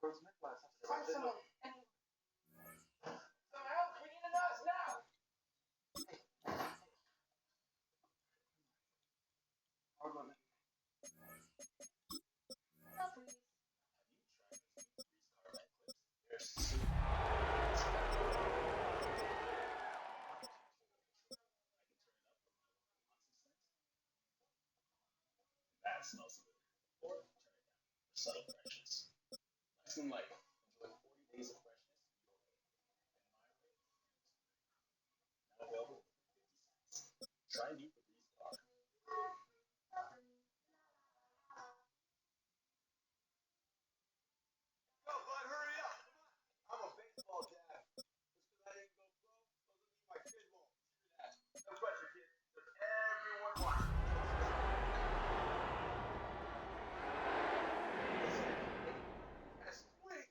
Find someone. Someone else, we need a nurse now. That smells good. Or turn it down for subtle freshness. Nice and light. Enjoy 40 days of freshness your way. And my way. Now available for 50 cents. Try new Febreze bar. Go, bud, hurry up. Come on. I'm a baseball dad. Just because I didn't go pro doesn't mean my kid won't. Hear that? No pressure, kid. Just everyone watch. Yes, please.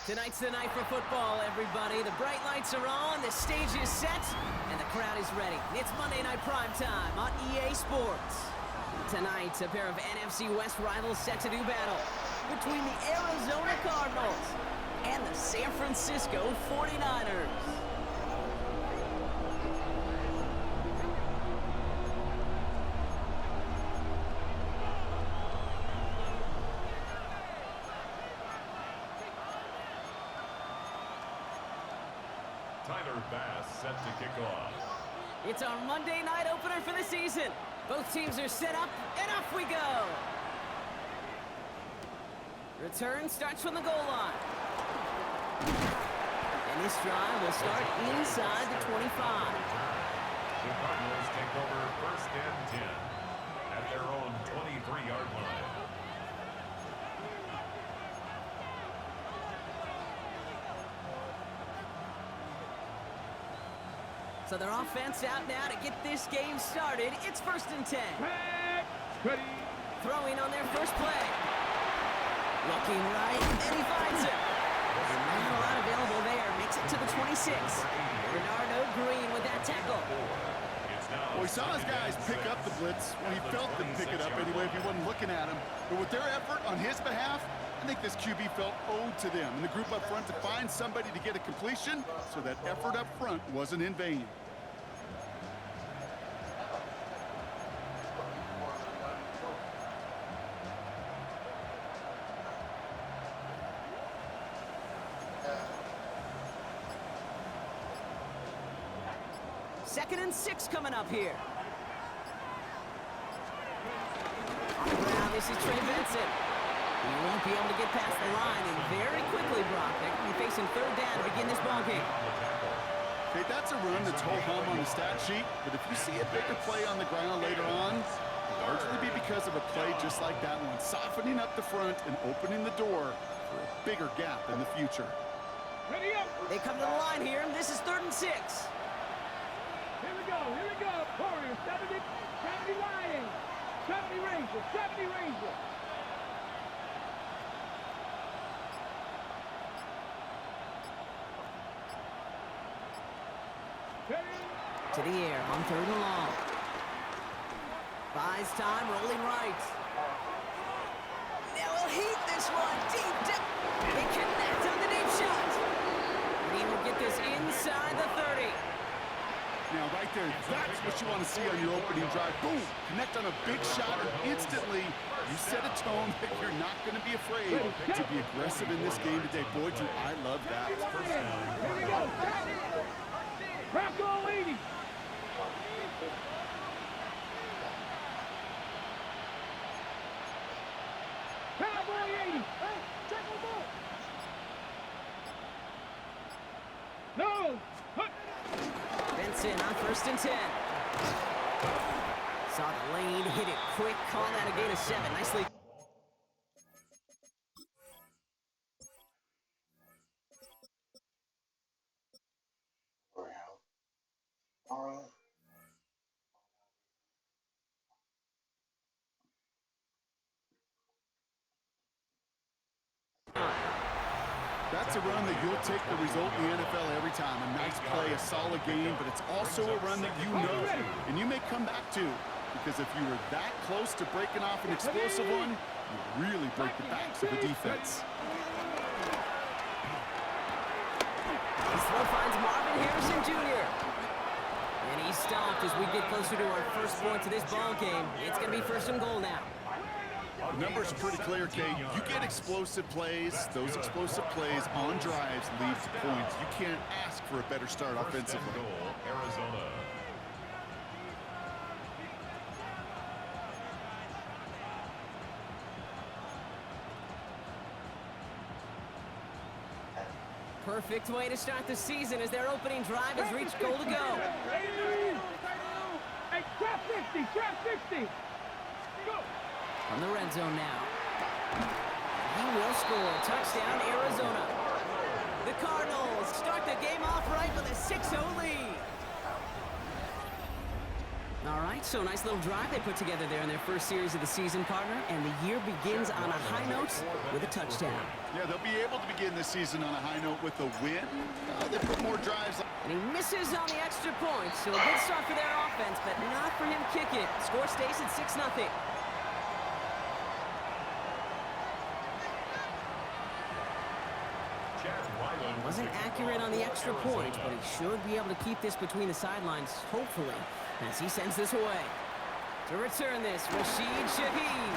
Tonight's the night for football, everybody. The bright lights are on, the stage is set, and the crowd is ready. It's Monday Night Primetime on EA Sports. Tonight, a pair of NFC West rivals set to do battle between the Arizona Cardinals and the San Francisco 49ers. Tyler Bass set to kick off. It's our Monday night opener for the season. Both teams are set up, and off we go. Return starts from the goal line. And this drive will start inside the 25. The Cardinals take over first and 10 at their own 23-yard line. So their offense out now to get this game started. It's first and 10. Ready. Throwing on their first play. Looking right, and he finds it. Not a lot available there. Makes it to the 26. Bernardo Green with that tackle. Well, he saw his guys pick up the blitz. Well, he felt them pick it up anyway if he wasn't looking at him. But with their effort on his behalf, I think this QB felt owed to them and the group up front to find somebody to get a completion, so that effort up front wasn't in vain. Second and 6 coming up here. Now this is Trey Benson. He won't be able to get past the line, and very quickly, Brock, they're going to be facing third down to begin this ballgame. Okay, that's a run that's ho-hum on the stat sheet, but if you see a bigger play on the ground later on, it'll largely be because of a play just like that one, softening up the front and opening the door for a bigger gap in the future. Ready up. They come to the line here, and this is third and 6. Here we go. Warriors, 70 Lions, 70 Rangers, 70 Rangers. To the air on third and long. Buys time, rolling right. Now he'll heat this one deep down. They connect on the deep shot. Green will get this inside the 30. Now, right there, that's what you want to see on your opening drive. Boom! Connect on a big shot, and instantly you set a tone that you're not going to be afraid to be aggressive in this game today. Boy, do I love that. Here we go. Rocco 80. Cowboy 80. No. Benson on first and 10. Saw the lane, hit it quick, call that a gain of 7. Nicely. That's a run that you'll take the result in the NFL every time. A nice play, a solid game, but it's also a run that you know and you may come back to. because if you were that close to breaking off an explosive one, you really break the backs of the defense. This throw finds Marvin Harrison Jr. And he's stopped as we get closer to our first points of this ball game. It's going to be 1st and goal now. The numbers are pretty clear, Kate. You get explosive plays. Those explosive plays on drives lead to points. You can't ask for a better start offensively. First and goal, Arizona. Perfect way to start the season as their opening drive has reached goal to go. Hey, trap 50, trap 50. Go. From the red zone now. He will score. Touchdown, Arizona. The Cardinals start the game off right with a 6-0 lead. All right, so nice little drive they put together there in their first series of the season, partner, and the year begins on a high note with a touchdown. Yeah, they'll be able to begin the season on a high note with a win. They put more drives. And he misses on the extra point, so a good start for their offense, but not for him kicking it. Score stays at 6-0. Wasn't accurate on the extra point, but he should be able to keep this between the sidelines, hopefully, as he sends this away. To return this, Rashid Shaheed.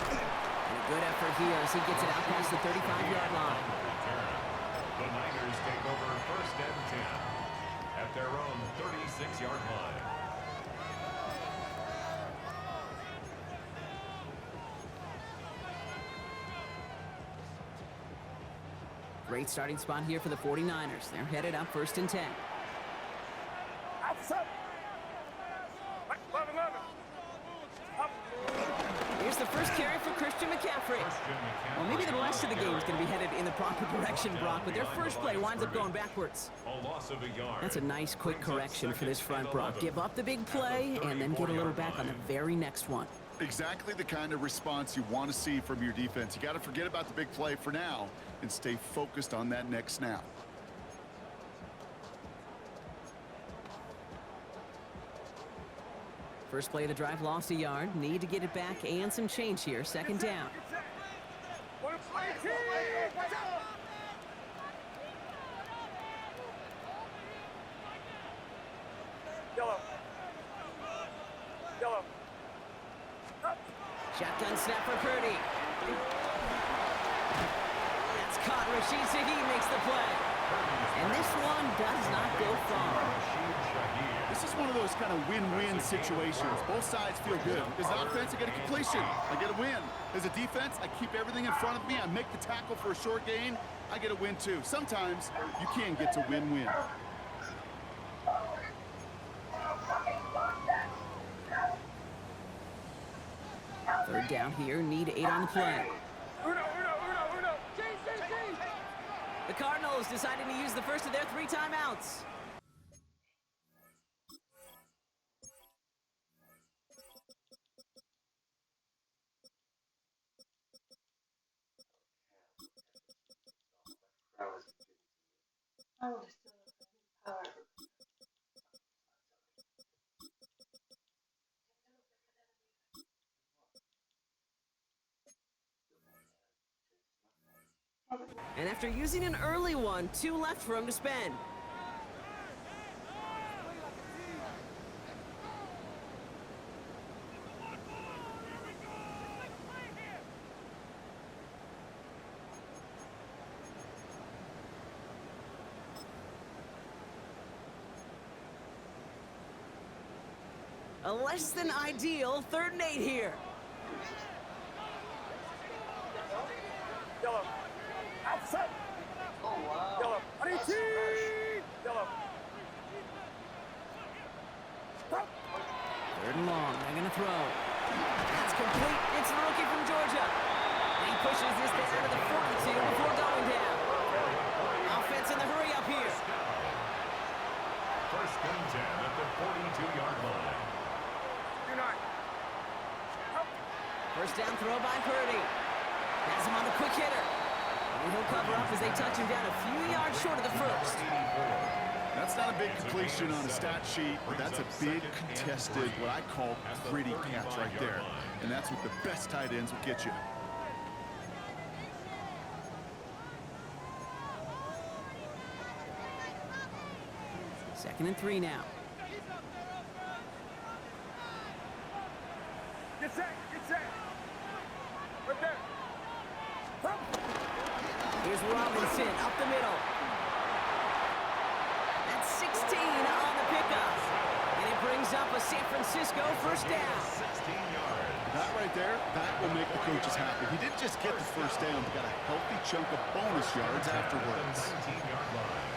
And a good effort here as he gets it out past the 35-yard line. The Niners take over 1st and 10 at their own 36-yard line. Great starting spot here for the 49ers. They're headed up 1st and 10. Here's the first carry for Christian McCaffrey. Well, maybe the rest of the game is going to be headed in the proper direction, Brock, but their first play winds up going backwards. A loss of a yard. That's a nice, quick correction for this front, Brock. Give up the big play and then get a little back on the very next one. Exactly the kind of response you want to see from your defense. You got to forget about the big play for now and stay focused on that next snap. First play of the drive lost a yard. Need to get it back and some change here. 2nd down. Shotgun snap for Purdy. That's caught. Rashid Shaheed makes the play. And this one does not go far. This is one of those kind of win-win situations. Both sides feel good. As an offense, I get a completion. I get a win. As a defense, I keep everything in front of me. I make the tackle for a short gain. I get a win, too. Sometimes you can get to win-win. Third down here. Need 8 on the play. The Cardinals decided to use the first of their 3 timeouts. And after using an early one, 2 left for him to spend. A less than ideal 3rd and 8 here. Yellow. Outside. Oh, wow. Yellow. Yellow. 3rd and long. They're going to throw. That's complete. It's the rookie from Georgia. And he pushes this thing out of the 42 before going down. Offense in the hurry up here. 1st and 10 at the 42-yard line. First down throw by Purdy. Has him on the quick hitter. And he'll cover up as they touch him down a few yards short of the first. That's not a big completion on a stat sheet, but that's a big contested, what I call gritty catch right there. And that's what the best tight ends will get you. Second and 3 now. Get set, get set. Right there. Here's Robinson up the middle. That's 16 on the pickup. And it brings up a San Francisco first down. 16 yards. That right there, that will make the coaches happy. He didn't just get the first down, he got a healthy chunk of bonus yards afterwards. 19-yard line.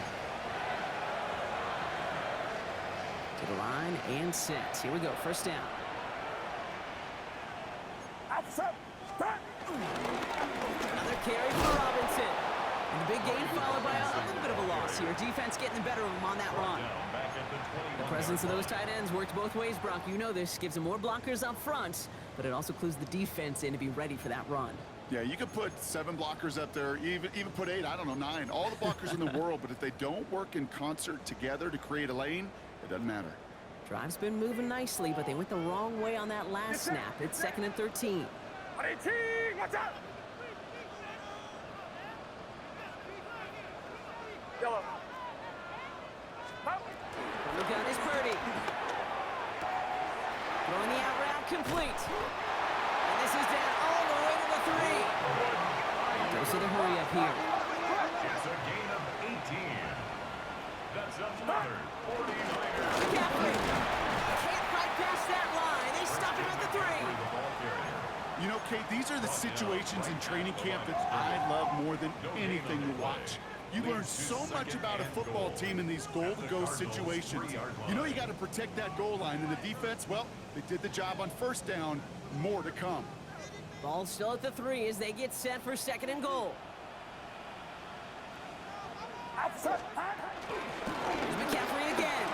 To the line and set. Here we go, first down. Another carry for Robinson. And the big gain followed by a little bit of a loss here. Defense getting the better of him on that run. The presence of those tight ends works both ways, Brock. You know this. Gives them more blockers up front, but it also clues the defense in to be ready for that run. Yeah, you could put 7 blockers up there, even put 8, I don't know, 9. All the blockers in the world, but if they don't work in concert together to create a lane, it doesn't matter. Drive's been moving nicely, but they went the wrong way on that last snap. It's second and 13. Watch out! Yellow. The gun is Purdy. Throwing the out route complete. And this is down all the way to the 3. Goes to the hurry up here. It's a gain of 18. That's another 49ers. McCaffrey can't fight past that line. They stop him at the 3. You know, Kate, these are the situations in training camp that I love more than anything to watch. You learn so much about a football team in these goal-to-go situations. You know you got to protect that goal line, and the defense, well, they did the job on first down. More to come. Ball still at the 3 as they get set for second and goal. Here's McCaffrey again.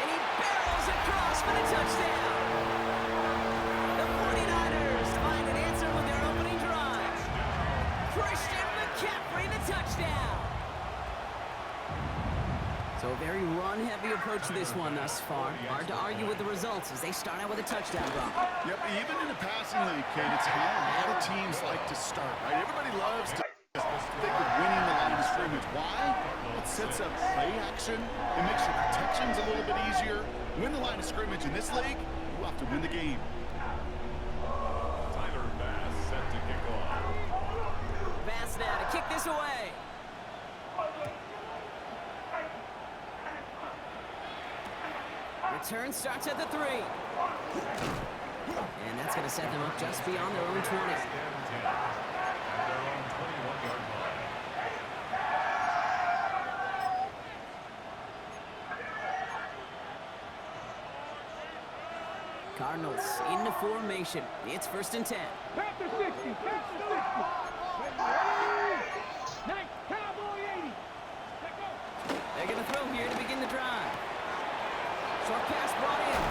And he barrels across for the touchdown. The 49ers find an answer with their opening drive. Christian McCaffrey, the touchdown. So a very run-heavy approach to this one thus far. Hard to argue with the results as they start out with a touchdown run. Yep, even in the passing league, Kate, it's how a lot of teams like to start, right? Everybody loves to think of winning the line of scrimmage. Why? It sets up play action. It makes your protections a little bit easier. Win the line of scrimmage in this league, you have to win the game. Tyler Bass set to kick off. Bass now to kick this away. Return starts at the 3. And that's going to set them up just beyond their own 20. At their own 21-yard line. Cardinals into formation. It's first and 10. Back to 60, back to 60. Nice, Cowboy 80. Let go. They're going to throw here to begin the drive. Short pass brought in.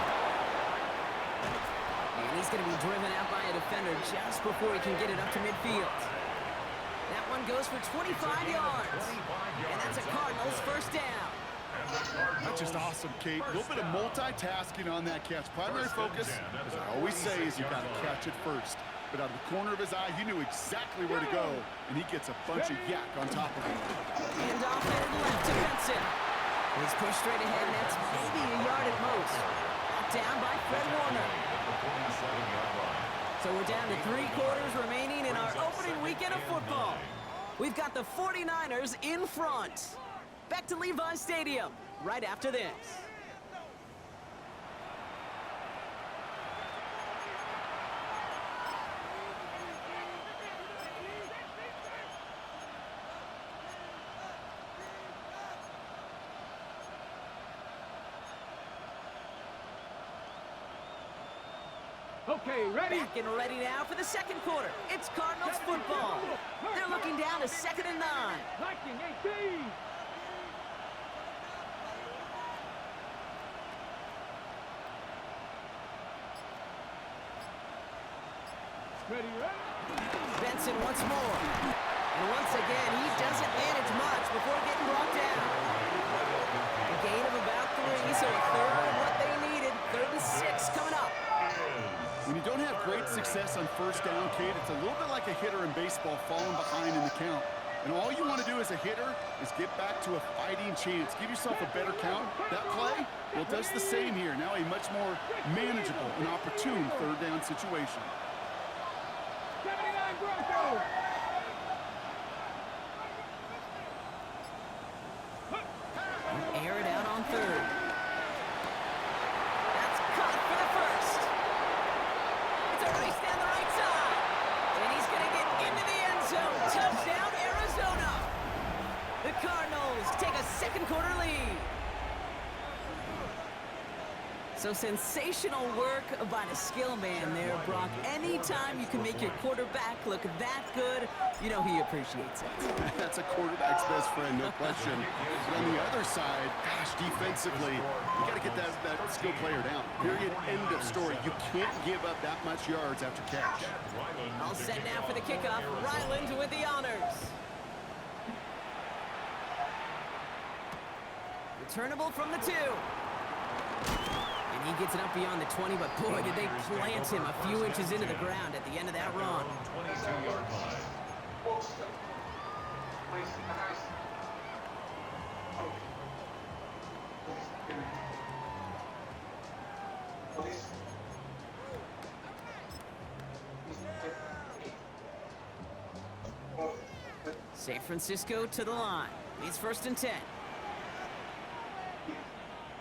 And he's going to be driven out by a defender just before he can get it up to midfield. That one goes for 25 yards. And that's a Cardinals first down. That's just awesome, Kate. A little bit of multitasking on that catch. Primary focus, as I always say, is you got to catch it first. But out of the corner of his eye, he knew exactly where to go, and he gets a bunch of yak on top of him. And off headed left to Benson. He's pushed straight ahead, and that's maybe a yard at most. Knocked down by Fred Warner. So we're down to 3 quarters remaining in our opening weekend of football. We've got the 49ers in front. Back to Levi's Stadium right after this. Okay, ready? Back and ready now for the second quarter. It's Cardinals football. They're looking down to 2nd and 9. Liking 18. Ready, ready? Benson once more. And once again, he doesn't manage much before getting brought down. third, what they needed. 3rd and 6 coming up. When you don't have great success on first down, Kate, it's a little bit like a hitter in baseball falling behind in the count. And all you want to do as a hitter is get back to a fighting chance. Give yourself a better count. That play, well, it does the same here. Now a much more manageable and opportune 3rd down situation. 79 Broncos. Air it out on 3rd. That's caught for the 1st. It's a race down the right side. And he's going to get into the end zone. Touchdown, Arizona. The Cardinals take a 2nd quarter lead. So sensational work by the skill man there, Brock. Anytime you can make your quarterback look that good, you know he appreciates it. That's a quarterback's best friend, no question. But on the other side, gosh, defensively, you got to get that skill player down. Period, end of story. You can't give up that much yards after catch. All set now for the kickoff. Ryland with the honors. Returnable from the 2. And he gets it up beyond the 20, but boy, did they plant him a few inches into the ground at the end of that run. 22-yard line. San Francisco to the line. It's 1st and 10.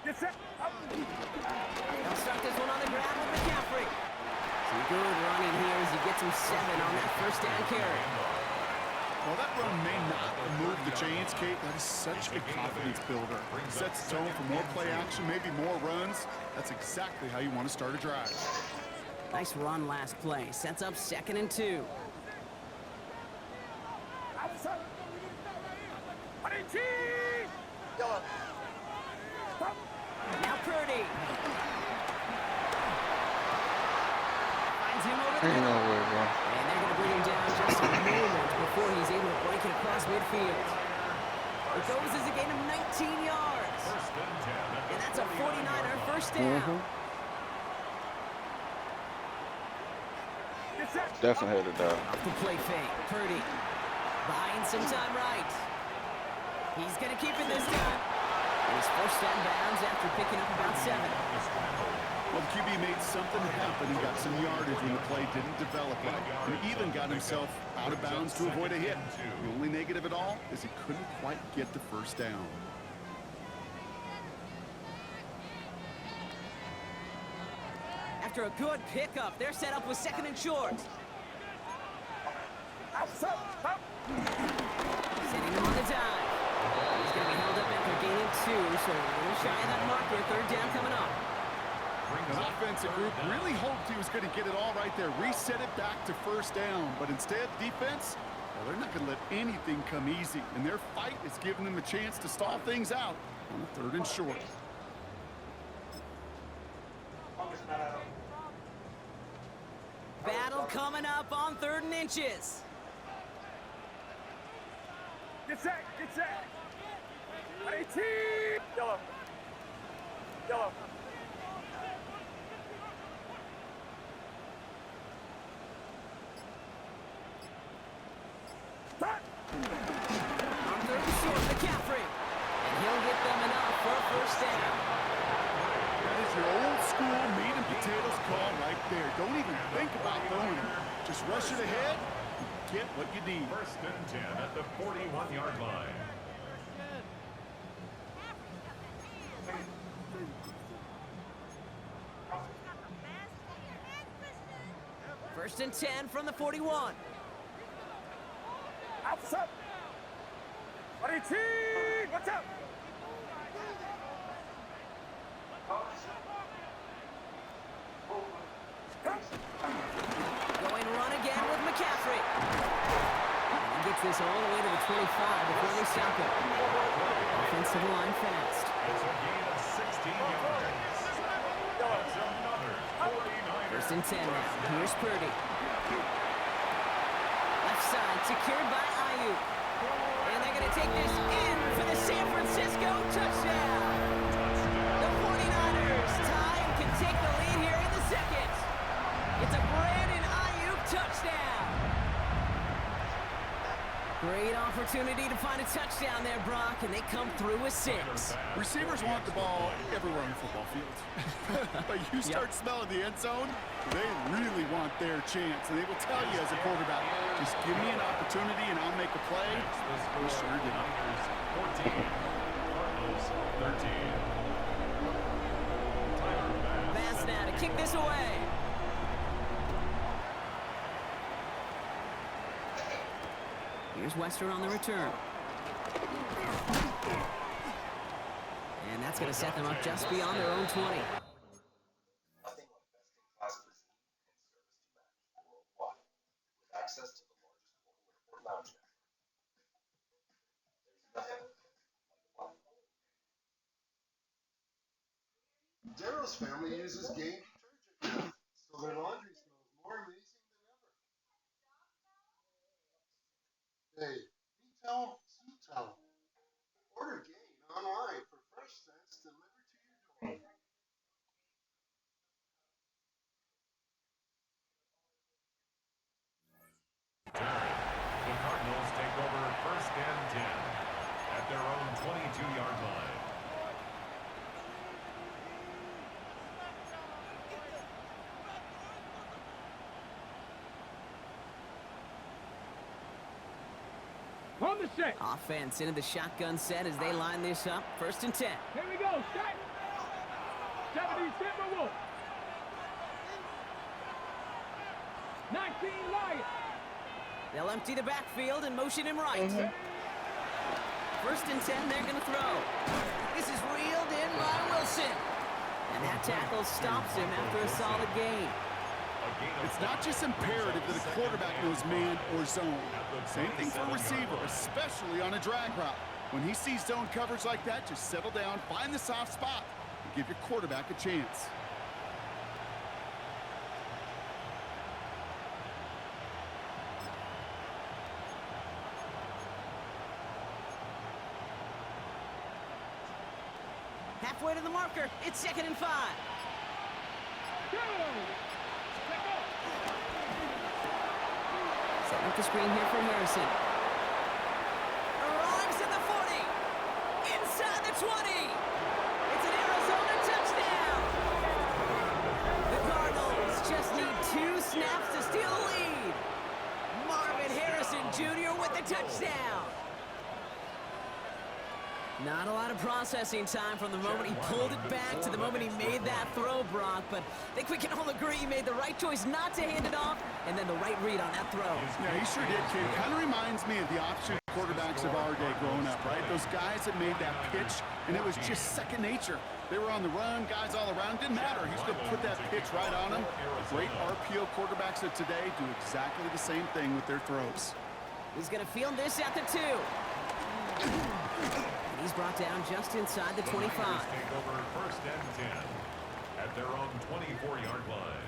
Get set. Up. They'll start this one on the ground with McCaffrey. Some good running here as he gets him 7 on that 1st down carry. Well, that run may not have moved the chains, Kate. That is such a confidence builder. Sets the tone for more play action, maybe more runs. That's exactly how you want to start a drive. Nice run last play. Sets up 2nd and 2. Outside. 18. Now Purdy. Finds him over the Ain't no middle. way, bro. And they're going to bring him down just a moment before he's able to break it across midfield. It goes as a gain of 19 yards. And that's a 49er 1st down. Get set. Definitely had it down. Off the play fake. Purdy buying some time right. He's going to keep it this time. And he's forced out of bounds after picking up about 7. Well, the QB made something happen. He got some yardage when the play didn't develop right. And he even got himself out of bounds to avoid a hit. The only negative at all is he couldn't quite get the 1st down. After a good pickup, they're set up with 2nd and short. Outside. Up. Sending him on the dive. He's going to be held up after gaining 2, so a little shy of that marker. 3rd down coming up. The offensive group really hoped he was going to get it all right there, reset it back to 1st down. But instead, defense, well, they're not going to let anything come easy. And their fight is giving them a chance to stall things out on the 3rd and short. Battle coming up on 3rd and inches. Get set. Get set. 18. Yellow. Yellow. Stop. On 3rd and short, McCaffrey. And he'll get them enough for a 1st down. That is your old school meat and potatoes call right there. Don't even think about throwing it. Just rush it ahead and get what you need. 1st and 10 at the 41-yard line. First and 10 from the 41. Outside. 18. Watch out. Going run again with McCaffrey. And he gets this all the way to the 25 before they stop it. Offensive line fast. It's a gain of 16 yards. That's another 49er. First and 10 now. Here's Purdy. Left side secured by Ayuk. And they're going to take this in for the San Francisco touchdown. The 49ers take the lead here in the second. It's a Brandon Ayuk touchdown. Great opportunity to find a touchdown there, Brock, and they come through with 6. Receivers want the ball everywhere on the football field. But you start smelling the end zone, they really want their chance. And they will tell you as a quarterback, just give me an opportunity and I'll make a play. We sure did. 14, Cardinals 13. Bass now to kick this away. Here's Wester on the return. And that's going to set them up just beyond their own 20. Nothing like best-in-class cuisine and service to match worldwide, with access to the largest global airport lounge network. There's nothing like the Daryl's family uses Gain detergent now, so their laundry smells more amazing than ever. Hey, Towel, Sweet Towel. Order Gain online for fresh scents delivered to your door. The Cardinals take over 1st and 10 at their own 22-yard line. On the set. Offense into the shotgun set as they line this up. 1st and 10. Here we go. Set. 70 Timberwolves. 19 Lions. They'll empty the backfield and motion him right. 1st and 10, they're going to throw. This is reeled in by Wilson. And that tackle stops him after a solid gain. It's not just imperative that a quarterback knows man or zone. Same thing for a receiver, especially on a drag route. When he sees zone coverage like that, just settle down, find the soft spot, and give your quarterback a chance. Halfway to the marker. It's 2nd and 5. Go. Setting up the screen here for Harrison. Arrives at the 40. Inside the 20. It's an Arizona touchdown. The Cardinals just need 2 snaps to steal the lead. Marvin Harrison Jr. with the touchdown. Not a lot of processing time from the moment he pulled it back to the moment he made that throw, Brock. But I think we can all agree he made the right choice not to hand it off, and then the right read on that throw. Yeah, he sure did, kid. Kind of reminds me of the option quarterbacks of our day growing up, right? Those guys that made that pitch, and it was just second nature. They were on the run, guys all around. Didn't matter. He's going to put that pitch right on them. Great RPO quarterbacks of today do exactly the same thing with their throws. He's going to field this at the 2. He's brought down just inside the 25. Take over 1st and 10 at their own 24-yard line.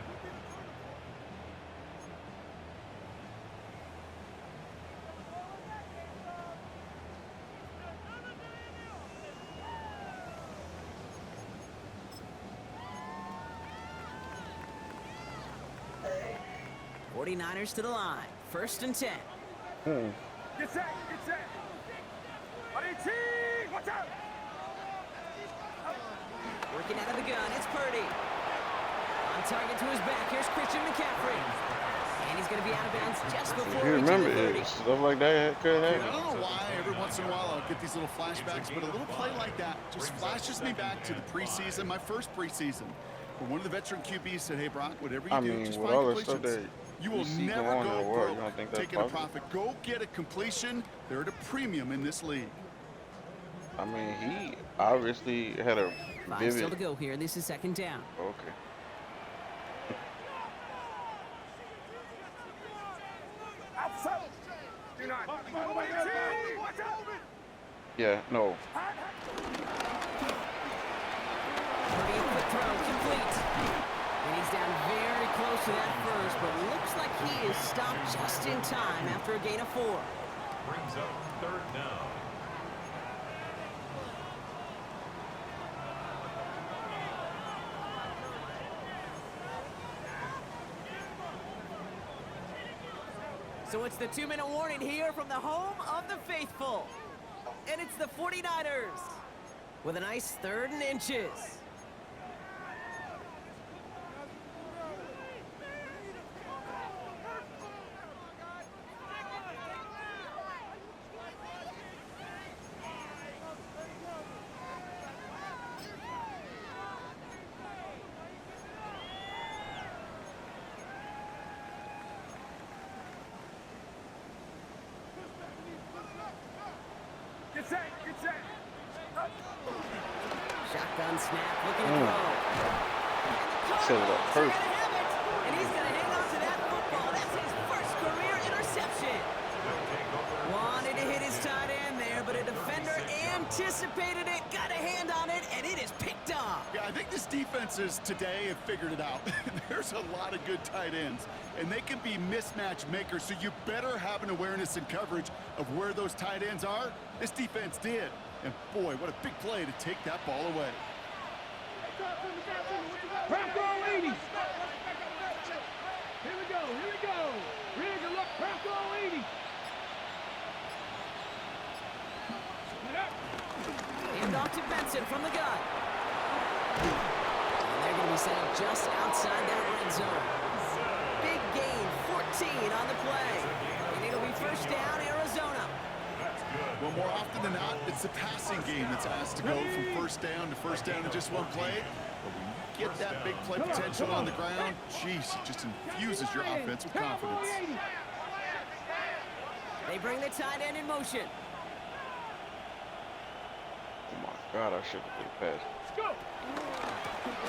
'49ers to the line. 1st and 10. Get set. Get set. Watch out. Working out of the gun, it's Purdy. On target to his back, here's Christian McCaffrey. And he's going to be out of bounds just before You remember the 30. it, stuff like that could I happen. don't know why every once in a while I'll get these little flashbacks, but a little play like that just flashes me back to the preseason, my first preseason, where one of the veteran QBs said, "Hey, Brock, whatever you do, just with find all the stuff completions. that You will see never going on in go the world, you broke don't think that's taking a possible? profit. Go get a completion. They're at a premium in this league." I mean, he obviously had a 5 still to vivid. go here. This is 2nd down. Okay. Outside. Do not. Watch out. Yeah, no. Purdy, quick throw, complete. And he's down very close to that first, but looks like he is stopped just in time after a gain of 4. Brings up 3rd down. So it's the 2-minute warning here from the home of the faithful. And it's the 49ers with a nice 3rd and inches. Shotgun snap, looking to throw. Set it up perfect. And he's going to hang on to that football. That's his first career interception. Wanted to hit his tight end there, but a defender anticipated it, got a hand on it, and it is picked off. Yeah, I think this defenses today have figured it out. There's a lot of good tight ends, and they can be mismatch makers, so you better have an awareness and coverage of where those tight ends are. This defense did. And boy, what a big play to take that ball away. Bronco 80. Here we go. Here's a look. Bronco 80. Hand off to Benson from the gun. And they're going to be set up just outside that red zone. Big gain, 14 on the play. And it'll be first down, Arizona. Well, more often than not, it's the passing game that's asked to go from first down in just one play. But when you get that big play potential on the ground, geez, it just infuses your offense with confidence. They bring the tight end in motion. Oh my God, I should have played pass.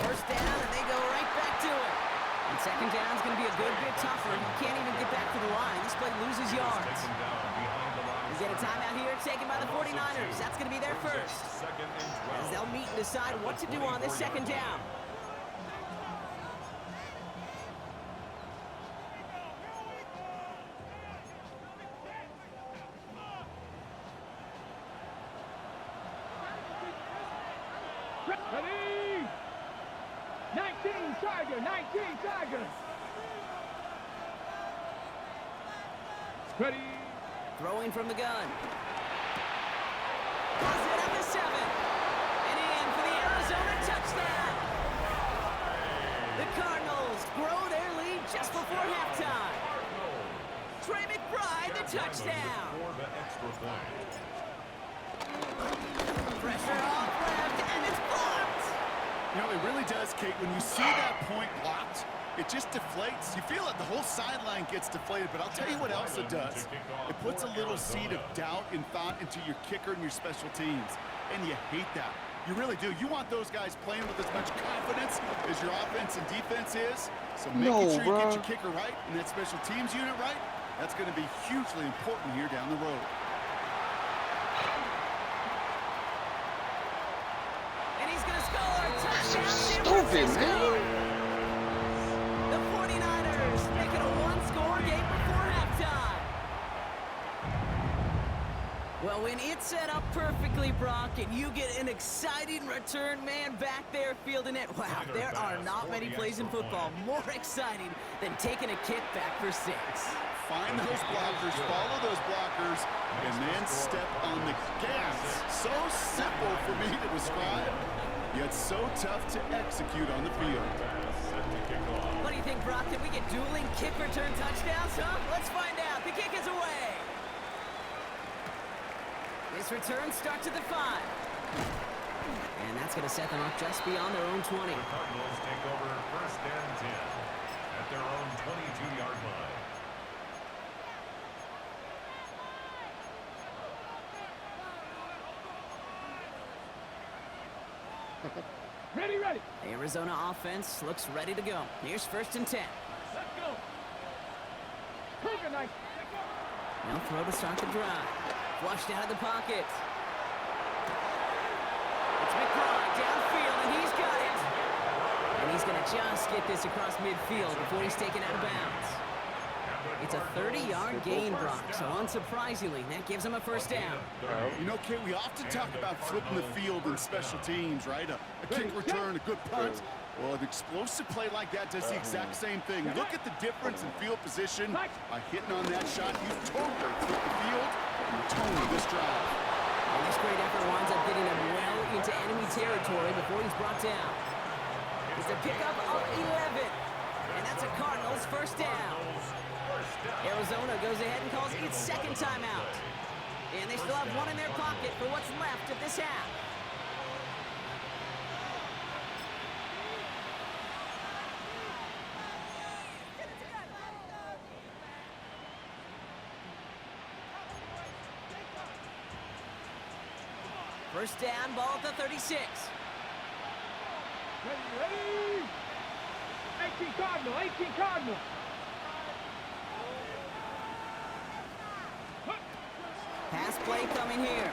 First down, and they go right back to it. And second down's going to be a good bit tougher. You can't even get back to the line. This play loses yards. We get a timeout here taken by the 49ers. That's going to be their first. As they'll meet and decide what to do on this second down. Ready? 19 Tiger. Ready? Throwing from the gun. Does it at the 7. And in for the Arizona touchdown. The Cardinals grow their lead just before halftime. Trey McBride, the touchdown. Pressure off left, and it's blocked. You know, it really does, Kate. When you see that point blocked, it just deflates. You feel it. The whole sideline gets deflated. But I'll tell you what else it does. It puts a little seed of doubt and thought into your kicker and your special teams. And you hate that. You really do. You want those guys playing with as much confidence as your offense and defense is. So making sure you get your kicker right and that special teams unit right, that's going to be hugely important here down the road. And he's going to score. So Touchdown, stupid, man. The 49ers make it a one-score game before halftime. Well, when it's set up perfectly, Brock, and you get an exciting return man back there fielding it, wow, there are not many plays in football more exciting than taking a kick back for 6. Find those blockers, follow those blockers, and then step on the gas. So simple for me to describe, yet so tough to execute on the field. What do you think, Brock? Can we get dueling kick return touchdowns, huh? Let's find out. The kick is away. This return starts at the 5. And that's going to set them up just beyond their own 20. The Cardinals take over first and 10 at their own 22-yard line. Ready. The Arizona offense looks ready to go. Here's first and 10. Let's go. Cougar knife. Now throw to start the drive. Flushed out of the pocket. It's McBride downfield, and he's got it. And he's going to just get this across midfield before he's taken out of bounds. It's a 30-yard gain, Brock, so unsurprisingly, that gives him a first down. You know, Kate, we often talk about flipping the field in special teams, right? A kick return, a good punt. Well, an explosive play like that does the exact same thing. Look at the difference in field position. By hitting on that shot, you totally flip the field and the tone of this drive. And this great effort winds up getting him well into enemy territory before he's brought down. It's a pickup of 11. And that's a Cardinals first down. Arizona goes ahead and calls its second timeout. And they still have one in their pocket for what's left of this half. First down, ball at the 36. Ready? 18 Cardinal, 18 Cardinal. Pass play coming here.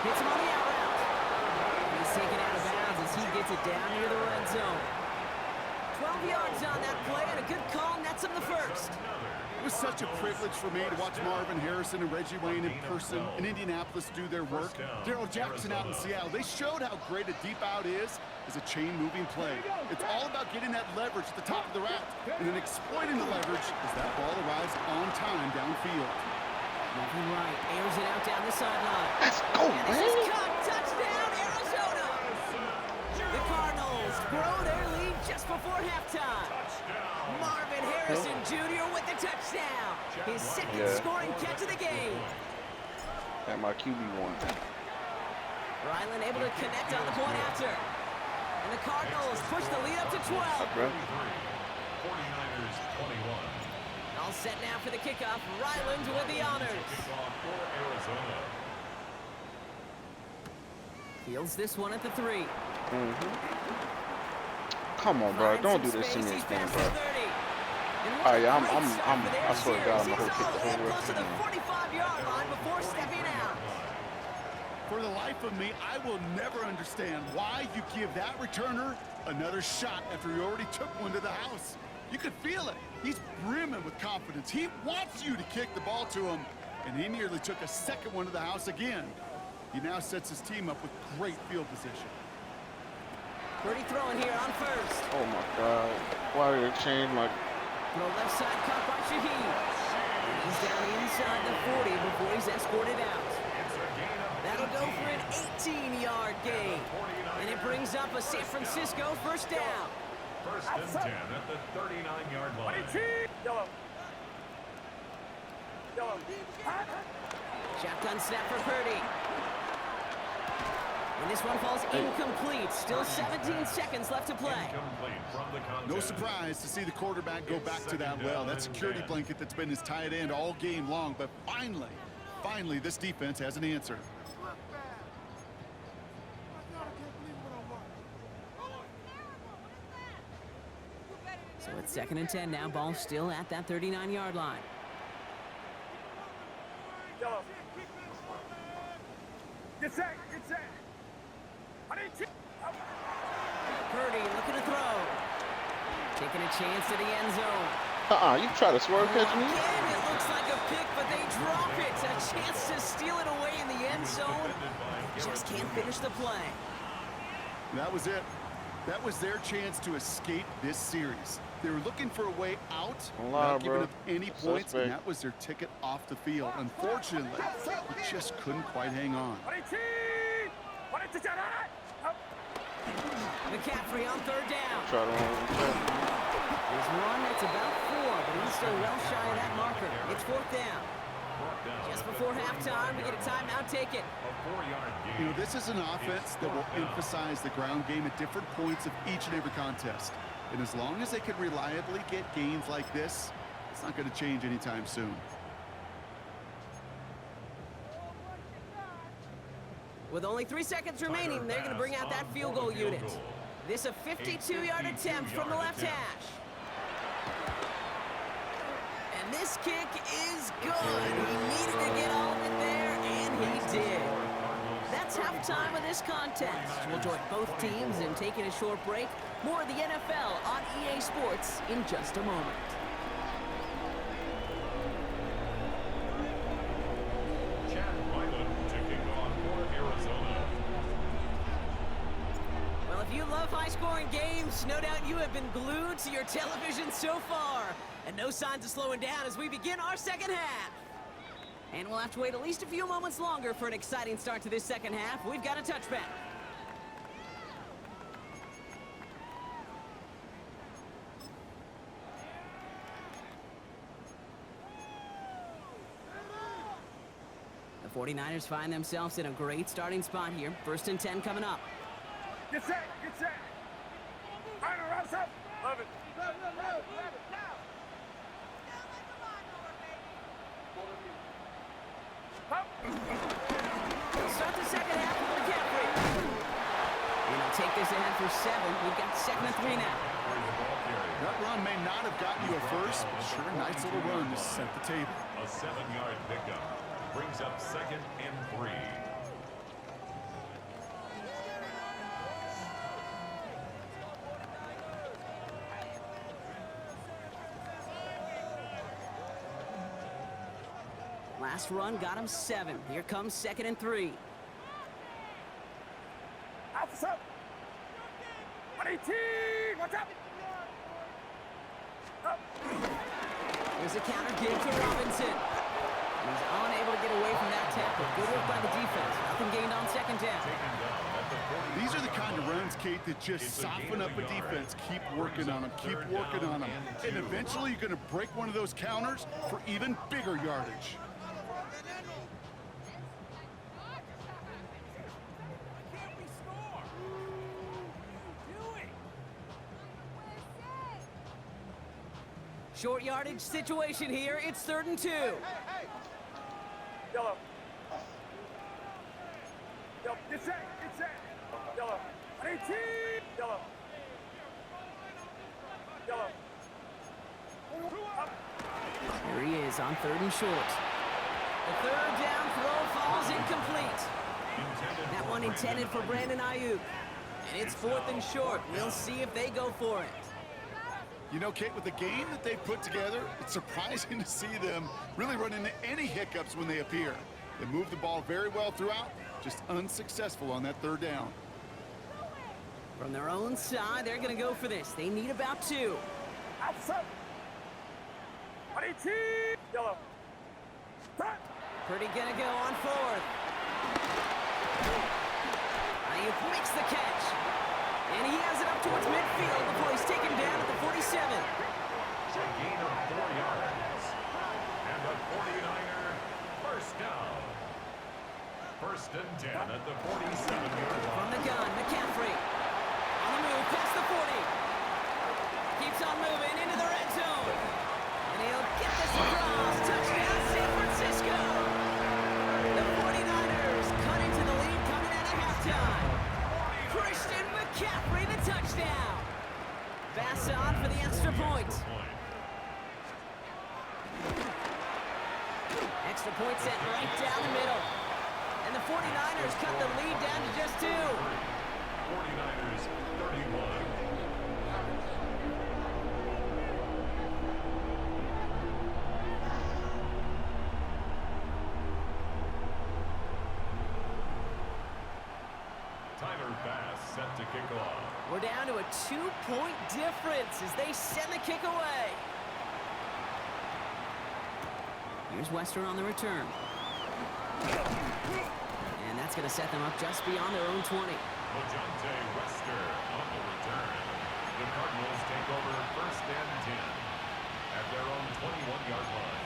Hits him on the out route. He's taken out of bounds as he gets it down near the red zone. 12 yards on that play, and a good call nets him the first. It was such a privilege for me to watch Marvin Harrison and Reggie Wayne in person in Indianapolis do their work. Darrell Jackson out in Seattle, they showed how great a deep out is as a chain-moving play. It's all about getting that leverage at the top of the route and then exploiting the leverage as that ball arrives on time downfield. Left and right, airs it out down the sideline. Let's go, And this is man. caught. Touchdown, Arizona! The Cardinals grow their lead just before halftime. Marvin Harrison Jr. with the touchdown. His second scoring catch of the game. At my QB1. Ryland able to connect on the point after. And the Cardinals push the lead up to 12. 49ers 21. All set now for the kickoff. Ryland with the honors. Kickoff for Arizona. Fields this one at the 3. Come on, bro. Don't do this to me again, bro. Oh, yeah, I swear to God, I'm going to kick the whole way. Close to the 45-yard line before stepping out. For the life of me, I will never understand why you give that returner another shot after he already took one to the house. You could feel it. He's brimming with confidence. He wants you to kick the ball to him, and he nearly took a second one to the house again. He now sets his team up with great field position. Purdy throwing here on first. Oh, my God. Why did it change my... Throw left side caught by Shaheed. He's down inside the 40 before he's escorted out. That'll go for an 18-yard gain. And it brings up a San Francisco first down. First and 10 at the 39-yard line. Shotgun snap for Purdy. And this one falls incomplete. Still 17 seconds left to play. Incomplete from the contest. No surprise to see the quarterback go back to that well. That security blanket that's been his tight end all game long. But finally, this defense has an answer. So it's 2nd and 10 now. Ball still at that 39-yard line. Get set. Purdy looking to throw. Taking a chance to the end zone. You try to swerve catch me? Again, it looks like a pick, but they drop it. A chance to steal it away in the end zone. Just can't finish the play. That was it. That was their chance to escape this series. They were looking for a way out, not giving up any points, and that was their ticket off the field. Unfortunately, they just couldn't quite hang on. McCaffrey on third down. Try to There's one that's about 4, but he's still well shy of that marker. It's 4th down. Just before halftime, we get a timeout. Take it. You know, this is an offense that will emphasize the ground game at different points of each and every contest. And as long as they can reliably get gains like this, it's not going to change anytime soon. With only 3 seconds remaining, they're going to bring out that field goal unit. This a 52-yard attempt from the left hash. And this kick is good. He needed to get all of it there, and he did. That's halftime of this contest. We'll join both teams in taking a short break. More of the NFL on EA Sports in just a moment. you love high-scoring games, no doubt you have been glued to your television so far. And no signs of slowing down as we begin our second half. And we'll have to wait at least a few moments longer for an exciting start to this second half. We've got a touchback. The 49ers find themselves in a great starting spot here. 1st and 10 coming up. Get set, get set. Final rounds up. Love it. Start the second half with McCaffrey. And he'll take this ahead for 7. We've got 2nd and 3 now. That run may not have gotten you a first, but sure, a nice little run to set the table. A 7-yard pickup brings up 2nd and 3. Last run got him 7. Here comes 2nd and 3. Officer. 118. What's up? There's a counter give to Robinson. He's unable to get away from that tackle. Good work by the defense. Nothing gained on 2nd down. These are the kind of runs, Kate, that just soften up a defense. Keep working on them. Keep working on them. And eventually you're going to break one of those counters for even bigger yardage. Short yardage situation here. It's 3rd and 2. Yellow. Yellow. Get set, get set. Yellow. 118. Yellow. Yellow. Here he is on 3rd and short. The 3rd down throw falls incomplete. That one intended for Brandon Ayuk. And it's 4th and short. We'll see if they go for it. You know, Kate, with the game that they've put together, it's surprising to see them really run into any hiccups when they appear. They move the ball very well throughout, just unsuccessful on that 3rd down. From their own side, they're going to go for this. They need about 2. Outside. 118. Yellow. Purdy going to go on 4th. Ayuk makes the catch. And he has it up towards midfield before he's taken down at the 47. A gain of 4 yards. And the 49er first down. 1st and 10 at the 47-yard line. From the gun, McCaffrey. On the move, past the 40. Keeps on moving into the red zone. And he'll get this across. Touchdown, San Francisco. The 49ers cut into the lead coming out of halftime. Christian McCaffrey, the touchdown. Pass on for the extra point. Extra point set right down the middle. And the 49ers cut the lead down to just 2. 49ers 31. Set to kick off. We're down to a 2-point difference as they send the kick away. Here's Wester on the return. And that's going to set them up just beyond their own 20. Majante Wester on the return. The Cardinals take over 1st and 10 at their own 21-yard line.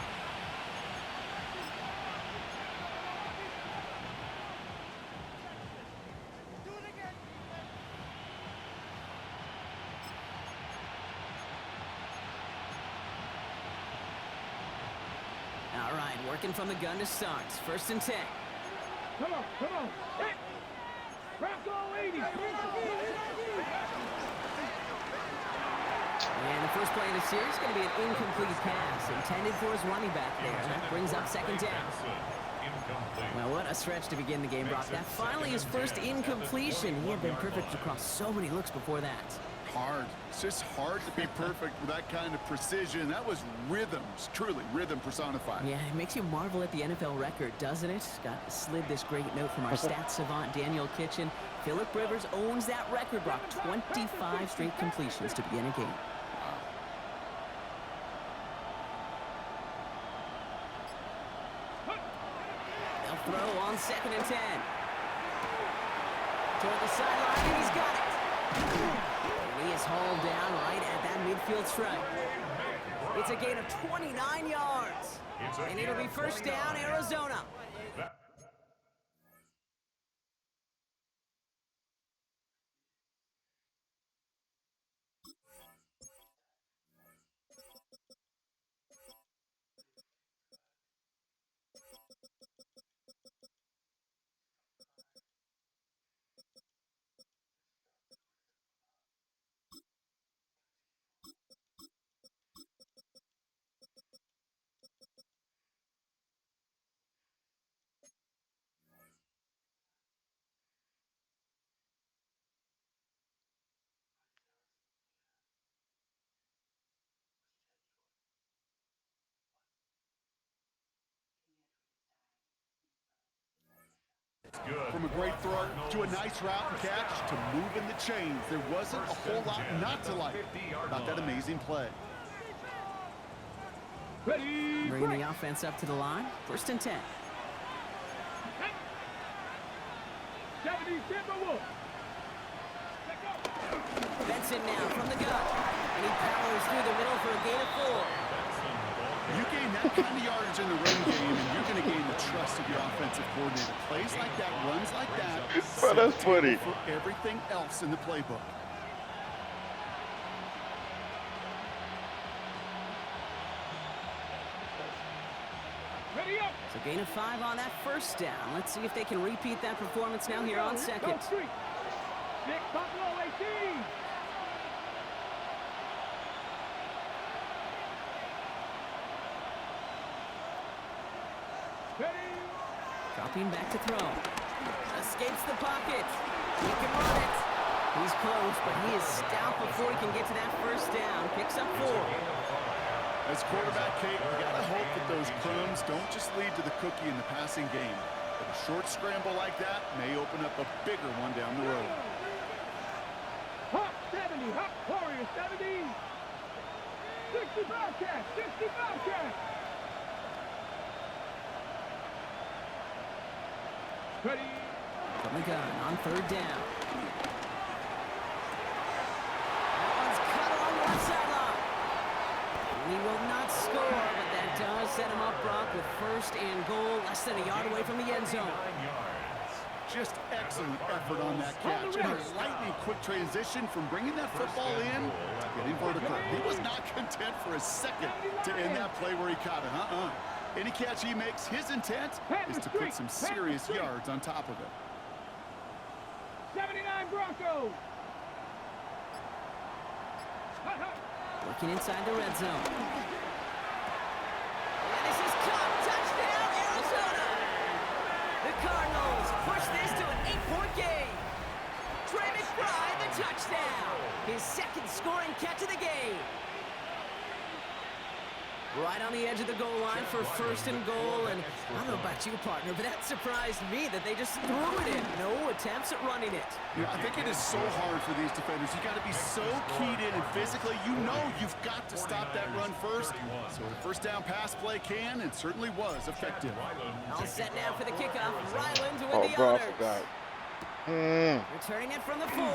All right, working from the gun to start. 1st and 10. Come on, come on. Hey! Rock all 80. And the first play of the series is going to be an incomplete pass intended for his running back there. That brings up 2nd down. Well, what a stretch to begin the game, Brock. That finally his first incompletion. He had been perfect across so many looks before that. hard. It's just hard to be perfect with that kind of precision. That was rhythms, truly rhythm personified. Yeah, it makes you marvel at the NFL record, doesn't it? Slid this great note from our stats savant, Daniel Kitchen. Phillip Rivers owns that record, Brock. 25 straight completions to begin a game. They'll throw on 2nd and 10. Toward the sideline, and he's got it. And he is hauled down right at that midfield stripe. It's a gain of 29 yards. And it'll be first down, Arizona. From a great throw to a nice route and catch to moving the chains, there wasn't a whole lot not to like about that amazing play. Bringing the offense up to the line. 1st and 10. Benson now from the gun. And he powers through the middle for a gain of 4. You gain that kind of yardage in the run game, and you're going to gain the trust of your offensive coordinator. Plays like that, runs like that. Bro, that's funny. For everything else in the playbook. So gain of 5 on that 1st down. Let's see if they can repeat that performance now here on 2nd. Dropping back to throw. Escapes the pocket. He can run it. He's close, but he is stout before he can get to that 1st down. Picks up 4. As quarterback, Kate, you got to hope that those crumbs don't just lead to the cookie in the passing game. But a short scramble like that may open up a bigger one down the road. Hop 70, hop Warrior 70. 65 catch, 65 catch. Ready. From the gun on 3rd down. That one's cut on one sideline. He will not score, but that does set him up, Brock, with 1st and goal, less than a yard away from the end zone. Just excellent effort on that catch. And a lightning quick transition from bringing that football in to getting vertical. He was not content for a second to end that play where he caught it. Any catch he makes, his intent is to put some serious yards on top of it. 79 Broncos. Working inside the red zone. And this is caught. Touchdown, Arizona! The Cardinals push this to an 8-point game. Trey McBride, the touchdown. His 2nd scoring catch of the game. Right on the edge of the goal line for 1st and goal, and I don't know about you, partner, but that surprised me that they just threw it in. No attempts at running it. Yeah, I think it is so hard for these defenders. You got to be so keyed in, and physically, you know you've got to stop that run first. So the 1st down pass play can and certainly was effective. All set now for the kickoff. Ryland with the bro, I honors. forgot. Returning it from the 4.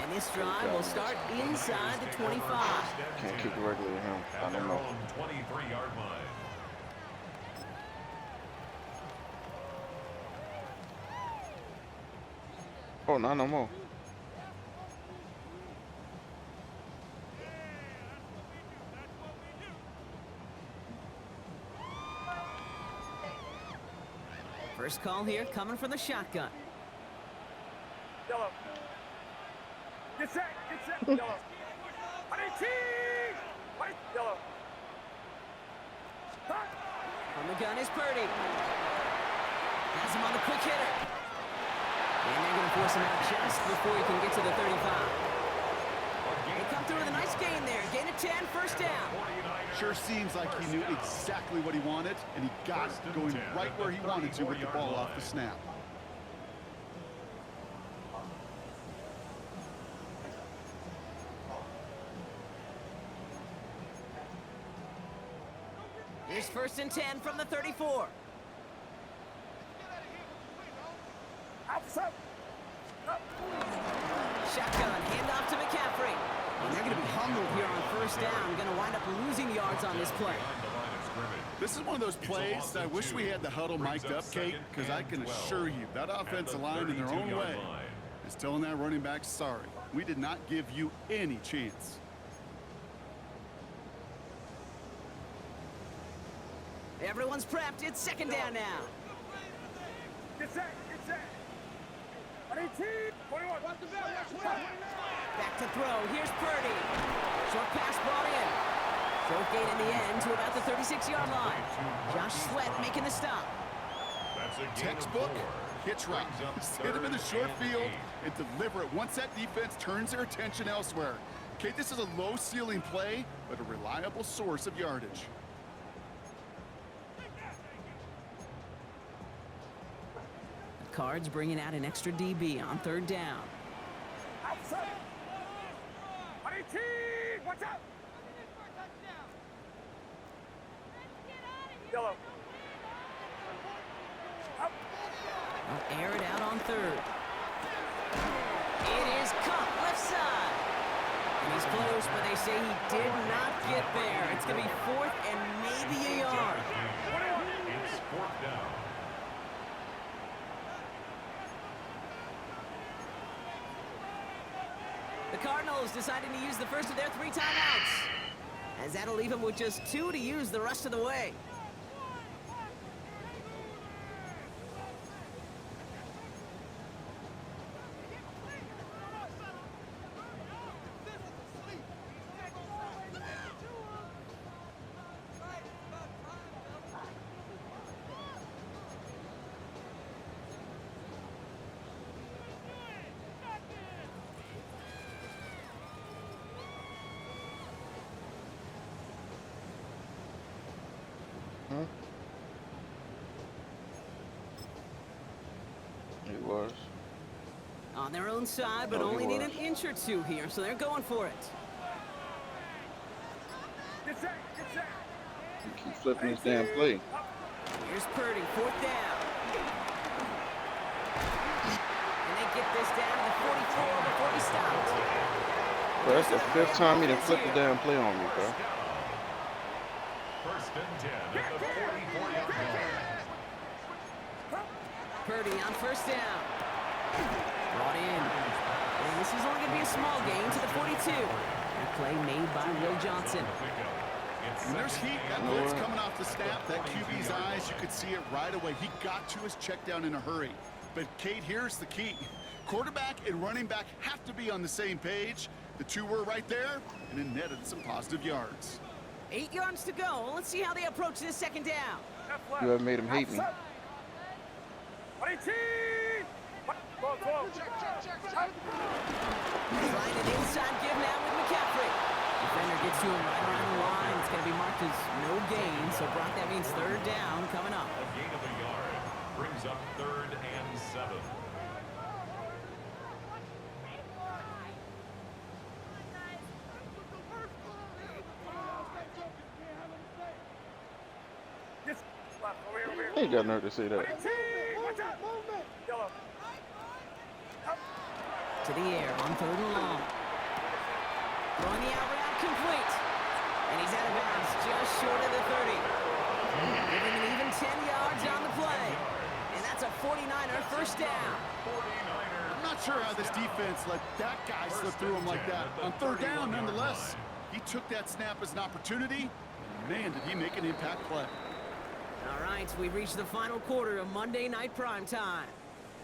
And this drive will start inside the 25. Can't kick regularly with him. I don't know. 23-yard line. Oh, not no more. First call here coming from the shotgun. Yellow. Get set, yellow. White, yellow. From the gun is Purdy. Has him on the quick hitter. And they're going to force him out just before he can get to the 35. They come through with a nice gain there. Gain of 10, first down. Sure seems like he knew exactly what he wanted, and he got it going right where he wanted to with the ball off the snap. Here's first and 10 from the 34. Shotgun, handoff to McCaffrey. And they're going to be humbled here on first down. Going to wind up losing yards on this play. This is one of those plays that I wish we had the huddle mic'd up, Kate, because I can assure you that offensive line in their own way is telling that running back, sorry, we did not give you any chance. Everyone's prepped. It's second down now. Get set, get set. 21. Back to throw. Here's Purdy. Short pass brought in. Short gain in the end to about the 36-yard line. Josh Sweat making the stop. Textbook hitch route. Hit him in the short field and deliver it once that defense turns their attention elsewhere. Kate, this is a low-ceiling play, but a reliable source of yardage. Cards bringing out an extra DB on third down. Outside. 18. Watch out. Yellow. They'll air it out on third. It is caught left side. And he's close, but they say he did not get there. It's going to be fourth and maybe a yard. It's fourth down. The Cardinals deciding to use the first of their 3 timeouts, as that'll leave them with just 2 to use the rest of the way. It was. On their own side, but only need an inch or 2 here, so they're going for it. Get set, get set. You keep flipping this damn play. Here's Purdy, fourth down. And they get this down to the 44 before he stopped. Bro, that's the 5th time he done flipped the damn play on me, bro. First and 10 at the 44-yard line. Purdy on first down. Brought in. And this is only going to be a small gain to the 42. A play made by Will Johnson. When there's heat, that blitz coming off the snap, that QB's eyes, you could see it right away. He got to his check down in a hurry. But, Kate, here's the key. Quarterback and running back have to be on the same page. The two were right there, and it netted some positive yards. 8 yards to go. Let's see how they approach this second down. You haven't made him hate me. 18. Ball 12. Trying an inside give now with McCaffrey. Defender gets to him right around the line. It's going to be marked as no gain. So, Brock, that means third down coming up. A gain of a yard brings up 3rd and 7. I ain't got nothing to say that. To the air on third and long. Throwing the out route complete. And he's out of bounds just short of the 30. Giving an even 10 yards on the play. And that's a 49er first down. I'm not sure how this defense let that guy slip through him like that. On third down, nonetheless, he took that snap as an opportunity. And man, did he make an impact play. All right, we've reached the final quarter of Monday Night Primetime.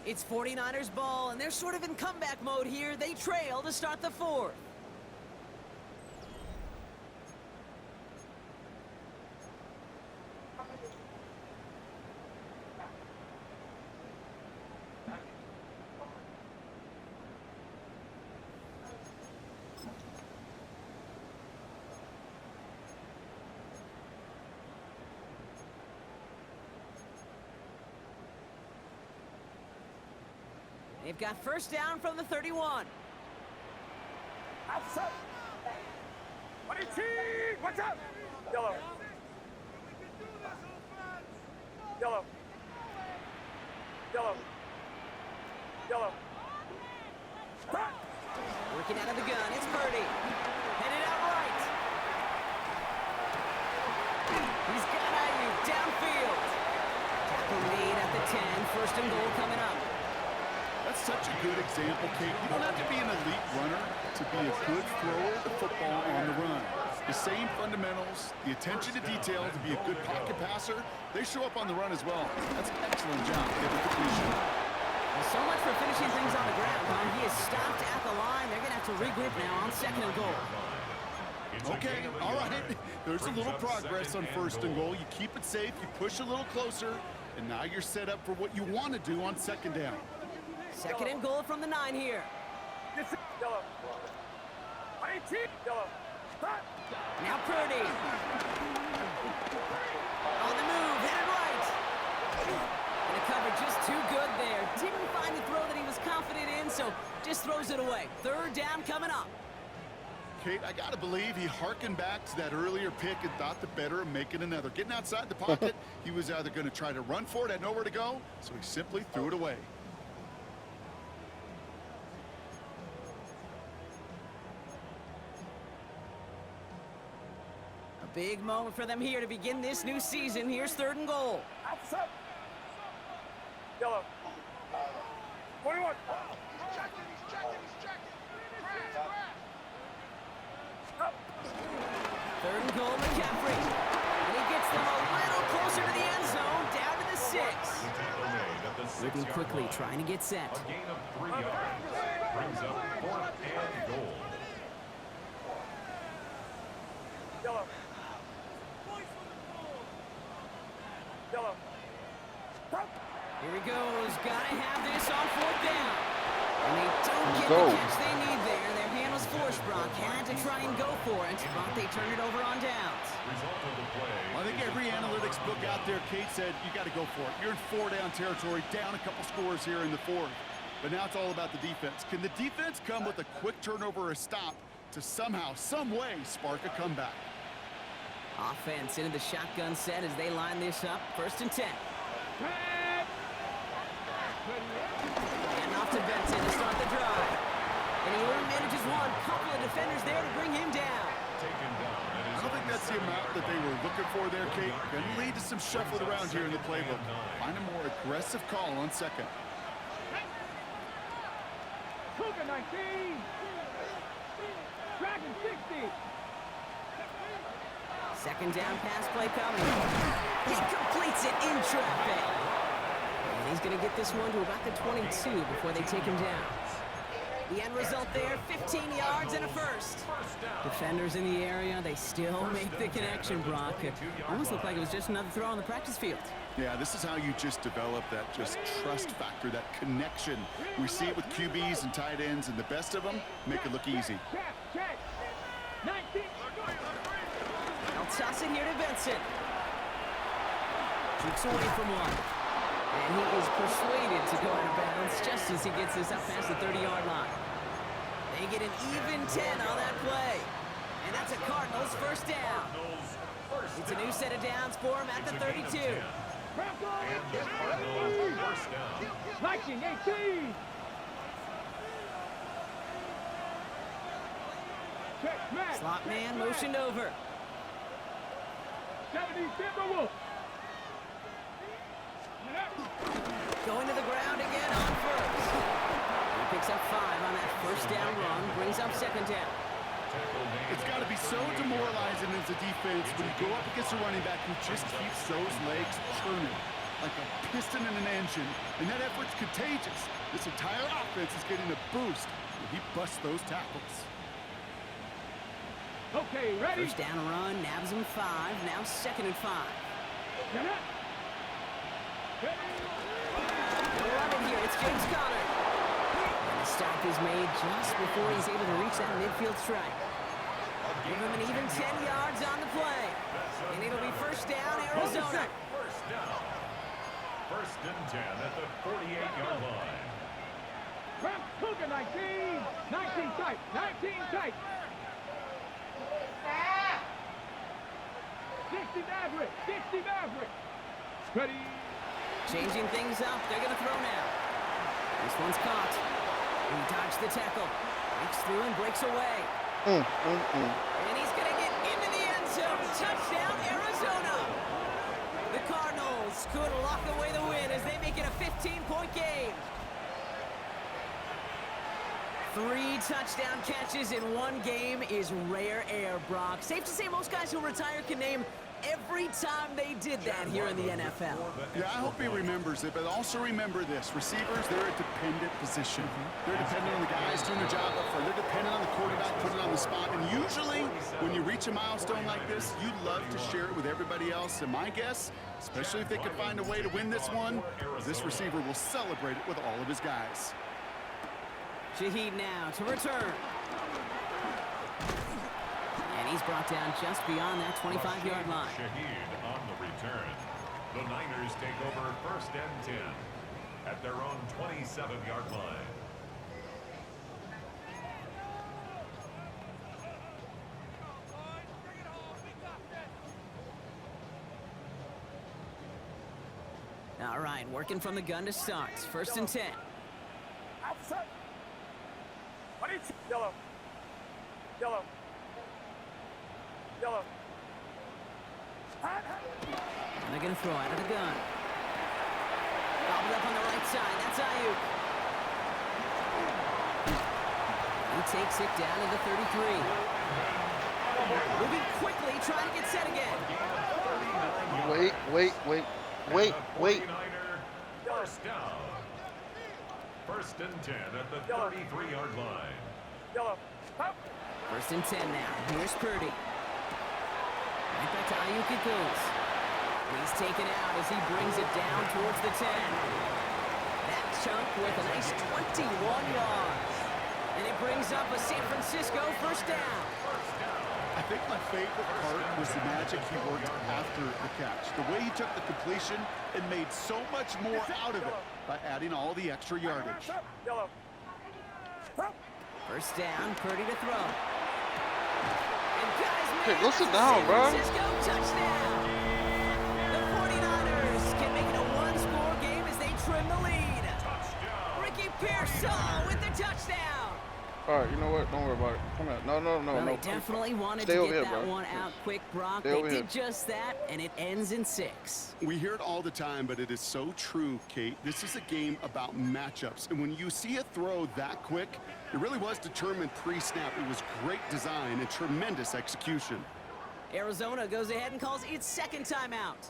It's 49ers ball, and they're sort of in comeback mode here. They trail to start the fourth. They've got first down from the 31. Outside. What is he? What's up? Yellow. Yellow. Yellow. Yellow. Stop. Working out of the gun, it's Purdy. Headed out right. He's got Ayuk downfield. Tackle made at the 10. First and goal coming up. That's such a good example, Kate. You don't have to be an elite runner to be a good thrower of the football on the run. The same fundamentals, the attention to detail to be a good pocket passer, they show up on the run as well. That's an excellent job giving completion. Well, so much for finishing things on the ground, huh? He is stopped at the line. They're going to have to regroup now on second and goal. Okay, all right. There's a little progress on first and goal. You keep it safe, you push a little closer, and now you're set up for what you want to do on second down. Second and goal from the 9 here. Yellow. 18. Yellow. Stop. Now Purdy. On the move, headed right. And the cover just too good there. Didn't find the throw that he was confident in, so just throws it away. Third down coming up. Kate, I got to believe he hearkened back to that earlier pick and thought the better of making another. Getting outside the pocket, he was either going to try to run for it, had nowhere to go, so he simply threw it away. Big moment for them here to begin this new season. Here's third and goal. Outside. Yellow. 21. He's checking. Third and goal, McCaffrey. And he gets them a little closer to the end zone, down to the 6. Moving quickly, trying to get set. A gain of 3 yards. Brings up 4th and goal. Yellow. Yellow. Stop. Here he goes. Gotta have this on 4th down. And they don't get Go. the catch they need there. Their hand was forced, Brock. Had to try and go for it, but they turned it over on downs. Result of the play. I think every analytics book out there, Kate, said you got to go for it. You're in 4-down territory, down a couple scores here in the 4th. But now it's all about the defense. Can the defense come with a quick turnover or a stop to somehow, some way, spark a comeback? Offense into the shotgun set as they line this up. First and 10. And off to Benson to start the drive. And he only manages one. Couple of defenders there to bring him down. Taken down. I don't think that's the amount that they were looking for there, Kate. Going to lead to some shuffling around here in the playbook. Find a more aggressive call on second. Cougar 19. Dragon 60. Second down pass play coming. He completes it in traffic. And he's going to get this one to about the 22 before they take him down. The end result there, 15 yards and a first. Defenders in the area, they still make the connection, Brock. It almost looked like it was just another throw on the practice field. Yeah, this is how you just develop that just trust factor, that connection. We see it with QBs and tight ends, and the best of them make it look easy. Check. 19. They'll toss it here to Benson. Keeps away from one. And he is persuaded to go out of bounds just as he gets this up past the 30-yard line. They get an even 10 on that play. And that's a Cardinals first down. It's a new set of downs for him at the 32. First down. 19-18. Check, Matt. Slot man motioned over. 70 Timberwolves. Going to the ground again on first. He picks up 5 on that first down run, brings up second down. It's got to be so demoralizing as a defense when you go up against a running back who just keeps those legs turning like a piston in an engine, and that effort's contagious. This entire offense is getting a boost when he busts those tackles. Okay, ready? First down run, nabs him 5, now second and 5. Running here, it's James Conner. And the stop is made just before he's able to reach that midfield strike. Give him an even 10 yards on the play. And it'll be first down, Arizona. First down. First and 10 at the 48-yard line. Look at 19. 19 tight. 19 tight. 60 Maverick. 60 Maverick. Ready. Changing things up. They're going to throw now. This one's caught. He dodged the tackle. Breaks through and breaks away. And he's going to get into the end zone. Touchdown, Arizona. The Cardinals could lock away the win as they make it a 15-point game. 3 touchdown catches in one game is rare air, Brock. Safe to say most guys who retire can name every time they did that here in the NFL. Yeah, I hope he remembers it, but also remember this. Receivers, they're a dependent position. They're dependent on the guys doing the job up front. They're dependent on the quarterback putting it on the spot. And usually, when you reach a milestone like this, you love to share it with everybody else. And my guess, especially if they can find a way to win this one, this receiver will celebrate it with all of his guys. Shaheed now to return. And he's brought down just beyond that 25-yard line. Shaheed on the return. The Niners take over 1st and 10 at their own 27-yard line. All right, working from the gun to start. 1st and 10. Outside. Yellow. Yellow. Yellow. And they're going to throw out of the gun. Bobbled up on the right side. That's Ayuk. He takes it down to the 33. Moving quickly, trying to get set again. Wait. 1st down. 1st and 10 at the 33-yard line. Yellow. 1st and 10 now. Here's Purdy. Right back to Ayuk it goes. He's taken out as he brings it down towards the 10. That chunk with a nice 21 yards. And it brings up a San Francisco 1st down. I think my favorite part was the magic he worked after the catch. The way he took the completion and made so much more out of it by adding all the extra yardage. Yellow. 1st down, Purdy to throw. And guys, Hey, go sit down, bro. San Francisco touchdown. The 49ers can make it a one-score game as they trim the lead. Ricky Pearsall with the touchdown. All right, you know what? Don't worry about it. Come here. No. Well, they definitely wanted Stay to over get here, that bro. one out quick, Brock. Stay They over did here. just that, and it ends in 6. We hear it all the time, but it is so true, Kate. This is a game about matchups. And when you see a throw that quick, it really was determined pre-snap. It was great design and tremendous execution. Arizona goes ahead and calls its 2nd timeout.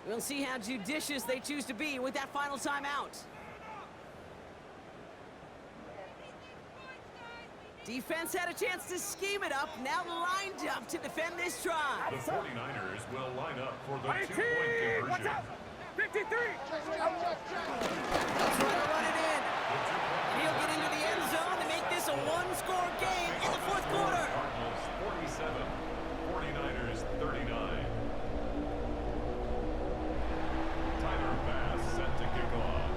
We'll see how judicious they choose to be with that final timeout. Defense had a chance to scheme it up, now lined up to defend this drive. The 49ers will line up for the 19. two-point Watch conversion. out. 53. Let's run it in. And he'll get into the end zone to make this a one-score game in the 4th quarter. Cardinals 47, 49ers 39. Tyler Bass set to kick off.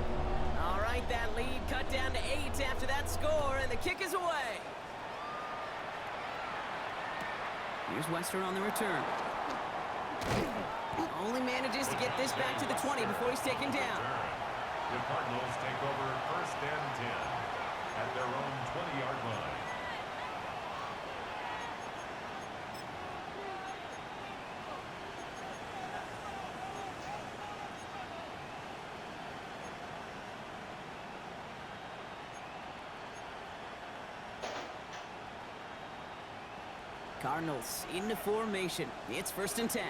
All right, that lead cut down to 8 after that score, and the kick is away. Here's Western on the return. Only manages to get this back to the 20 before he's taken down. The Cardinals take over 1st and 10 at their own 20-yard line. Cardinals into formation. It's 1st and 10.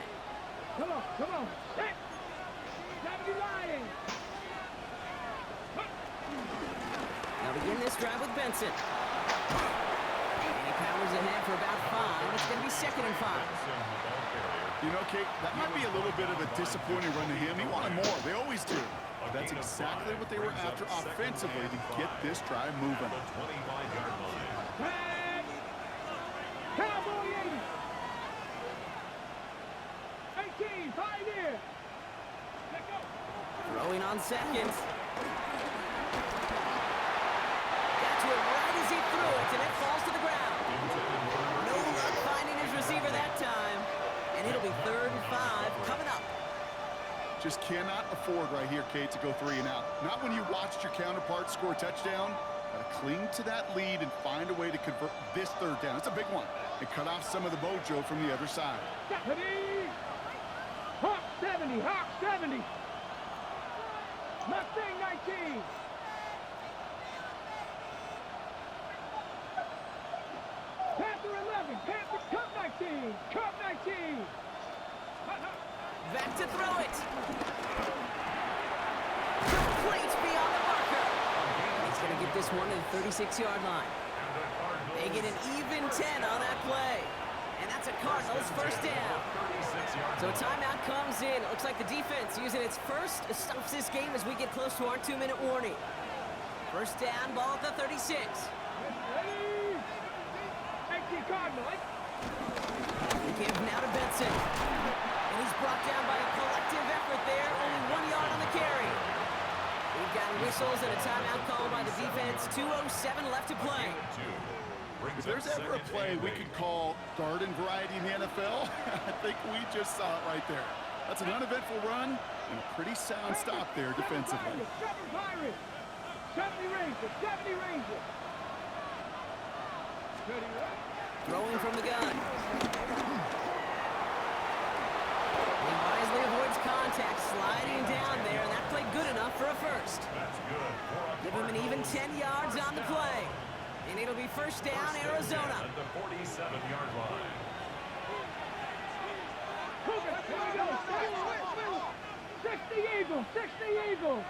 Come on. Hey. Deputy line. They'll begin this drive with Benson. And he powers ahead for about 5. It's going to be 2nd and 5. You know, Kate, that might be a little bit of a disappointing run to him. He wanted more. They always do. But that's exactly what they were after offensively to get this drive moving. The 25-yard line. Cowboy 80. 18. Pioneer. Let go. Throwing on 2nd. to him right as he threw it, and it falls to the ground. No luck finding his receiver that time. And it'll be 3rd and 5 coming up. Just cannot afford right here, Kate, to go 3 and out. Not when you watched your counterpart score a touchdown. Got to cling to that lead and find a way to convert this 3rd down. It's a big one. And cut off some of the mojo from the other side. Hawk 70, Hawk 70. Mustang 19. Panther 11, Panther, Cub 19, Cub 19. Back to throw it. Complete beyond the marker. He's going to get this one to the 36-yard line. They get an even 10 on that play. And that's a Cardinals 1st down. So a timeout comes in. It looks like the defense using its first stops this game as we get close to our 2-minute warning. 1st down, ball at the 36. Ready? 18 Cardinal. We give now to Benson. And he's brought down by a collective effort there. Only 1 yard on the carry. We've got whistles and a timeout called by the defense. 2:07 left to play. If there's ever a play we could call garden variety in the NFL, I think we just saw it right there. That's an uneventful run and a pretty sound stop there defensively. 7 Pirates. 70 Rangers. 70 Rangers. Throwing from the gun. He wisely avoids contact, sliding down there, and that played good enough for a first. Give him an even 10 yards on the play. And it'll be 1st down, Arizona. At the 47-yard line. 60 Eagles, 60 Eagles.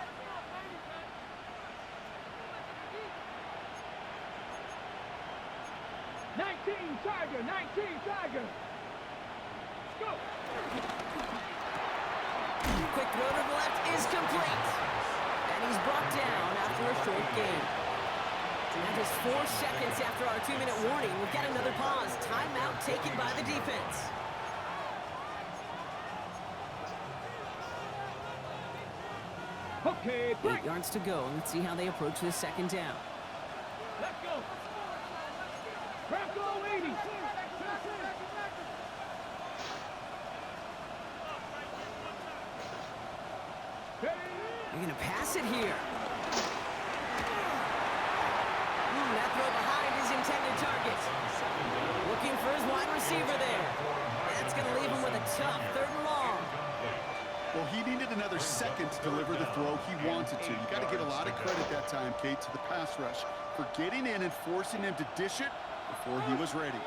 Tiger, 19 Tiger. Go. Quick throw to the left is complete. And he's brought down after a short gain. Now just 4 seconds after our 2-minute warning, we've got another pause. Timeout taken by the defense. Okay, break. 8 yards to go. Let's see how they approach this 2nd down. Let's go. Bronco 80. They're going to pass it here. That throw behind his intended target. Looking for his wide receiver there. That's going to leave him with a tough 3rd and long. Well, he needed another second to deliver the throw he wanted to. You got to give a lot of credit that time, Kate, to the pass rush for getting in and forcing him to dish it before he was ready.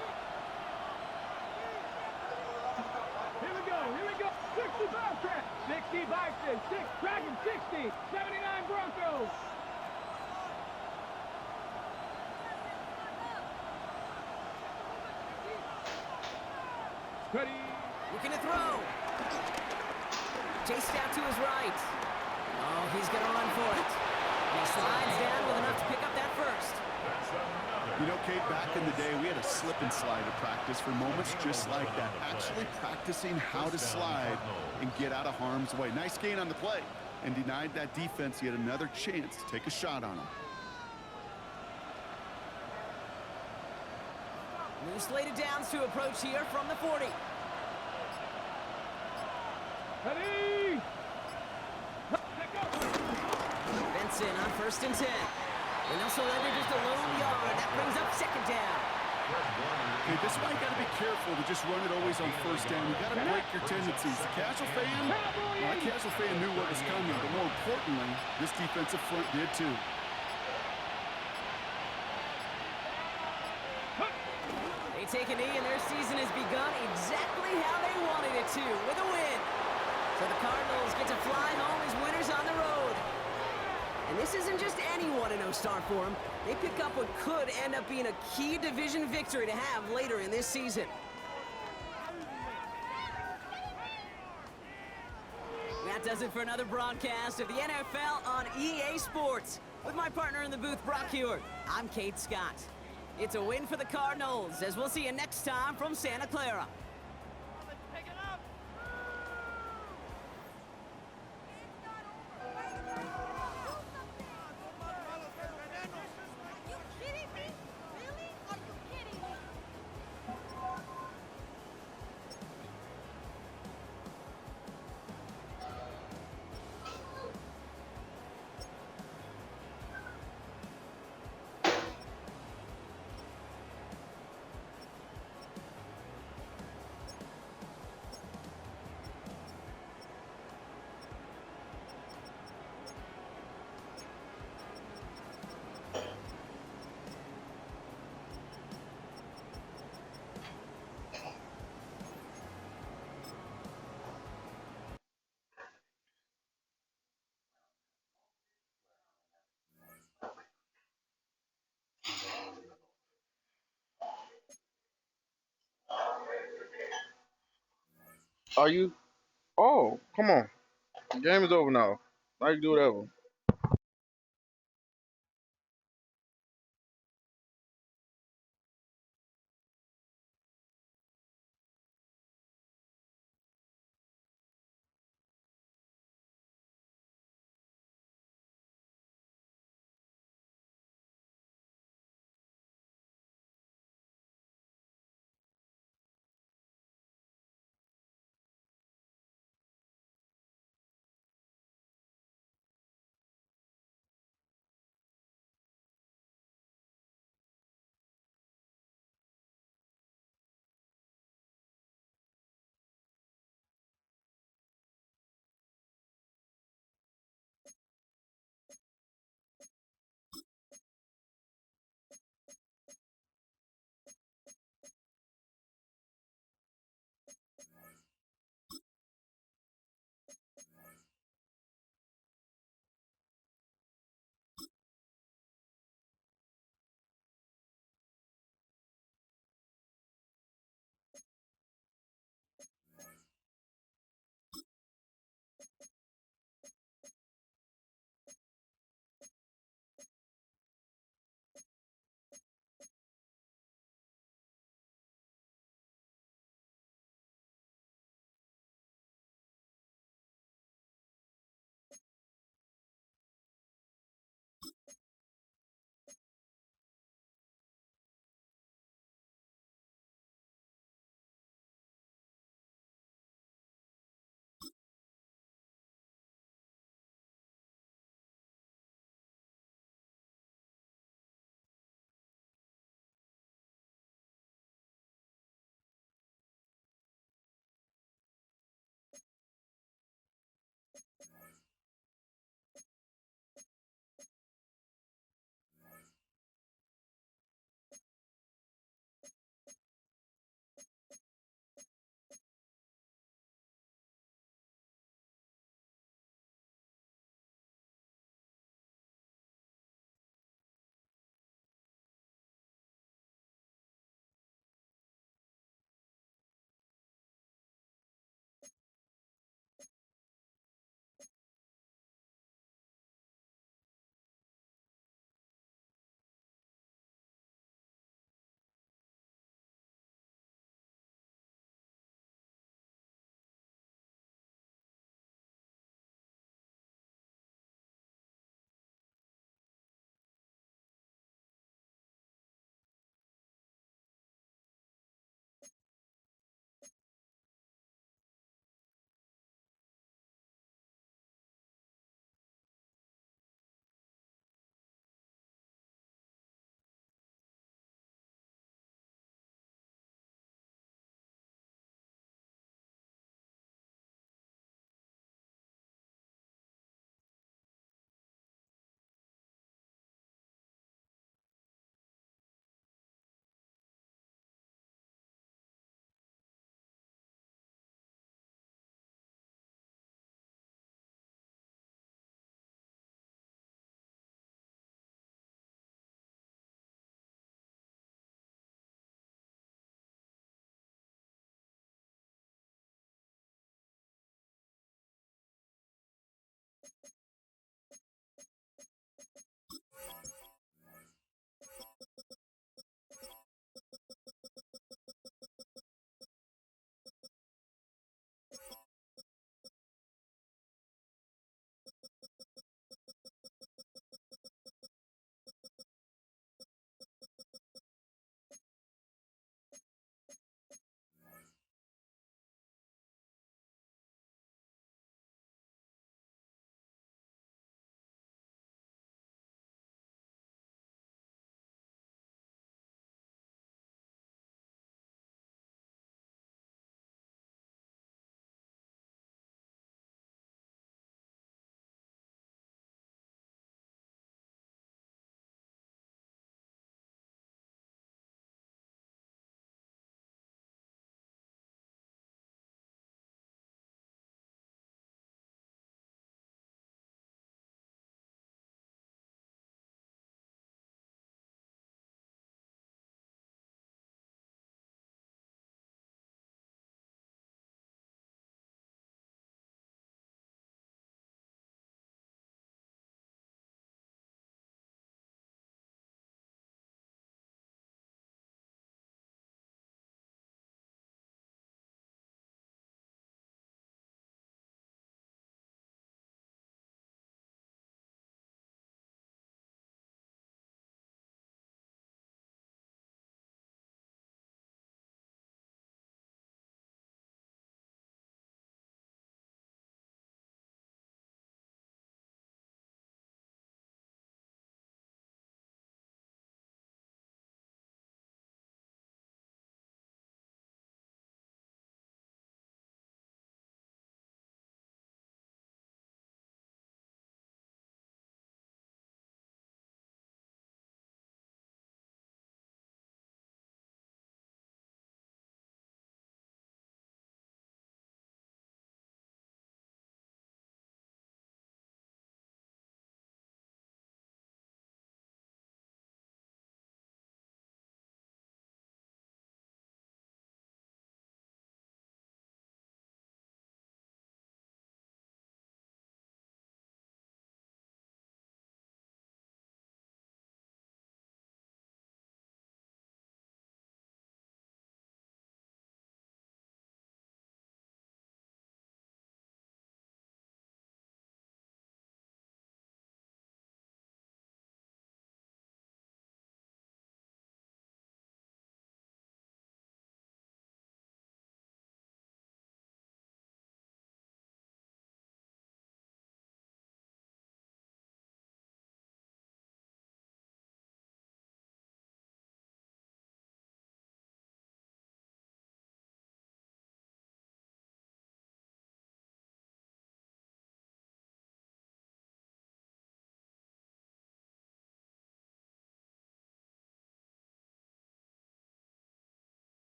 Here we go. 60 Bobcat, 60 Bison, 6 Dragon, 60, 79 Broncos. Ready. Looking to throw. Chased out to his right. Oh, he's going to run for it. And he slides down with enough to pick up that first. You know, Kate, back in the day, we had a slip and slide to practice for moments just like that. Actually practicing how to slide and get out of harm's way. Nice gain on the play and denied that defense yet another chance to take a shot on him. New slated downs to approach here from the 40. Ready. Benson on 1st and 10. And also Leonard just a lone yard. That brings up 2nd down. Okay, this is why you got to be careful to just run it always on 1st down. You got to break your tendencies. The casual fan, well, that casual fan knew what was coming, but more importantly, this defensive front did too. They take a knee and their season has begun exactly how they wanted it to, with a win. So the Cardinals get to fly home as winners on the road. And this isn't just any 1-0 start for them. They pick up what could end up being a key division victory to have later in this season. That does it for another broadcast of the NFL on EA Sports. With my partner in the booth, Brock Hewitt, I'm Kate Scott. It's a win for the Cardinals, as we'll see you next time from Santa Clara. Are you? Oh, come on. The game is over now. Now you can do whatever.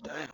Damn.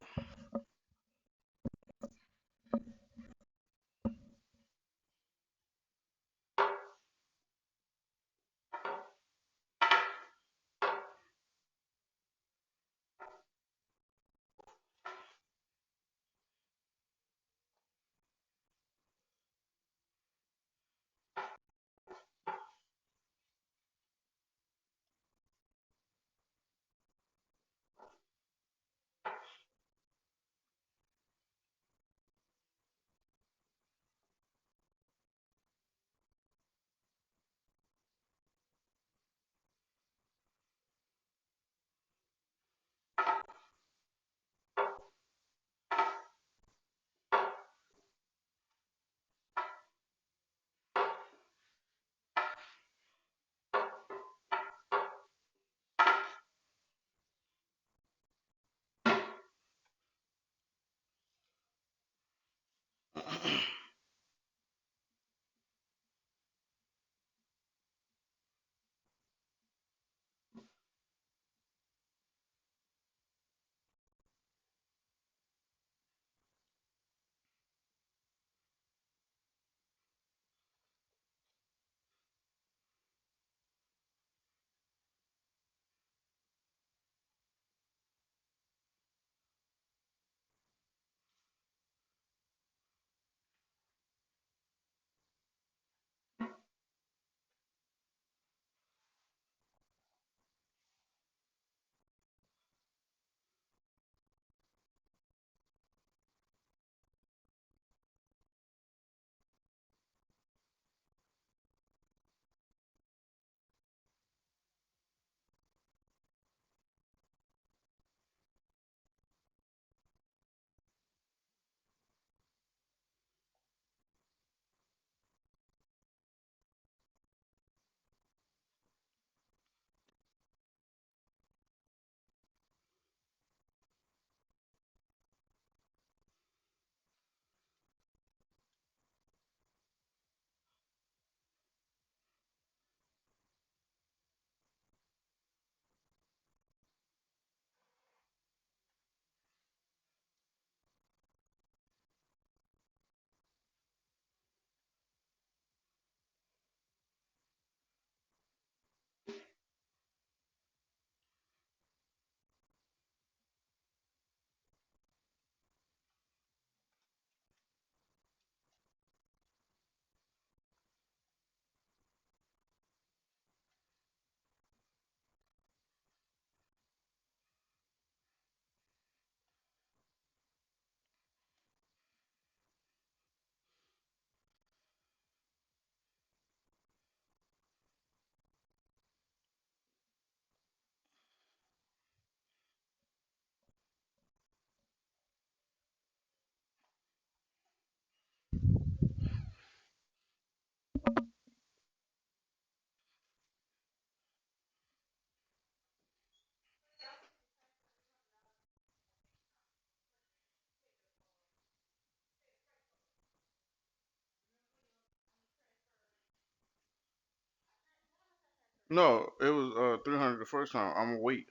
No, it was 300 the first time. I'm gonna wait.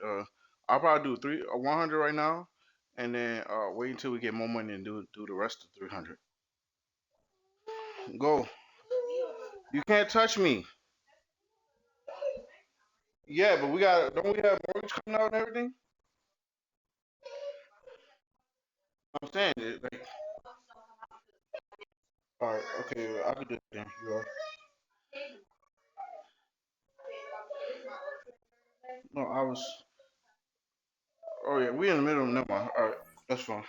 I'll probably do 100 right now, and then wait until we get more money and do the rest of 300. Go. You can't touch me. Yeah, but we got don't we have mortgage coming out and everything? I'm saying it. Like, all right, okay, I could do it then. You are. No, I was. Oh yeah, we in the middle. Never mind. All right, that's fine.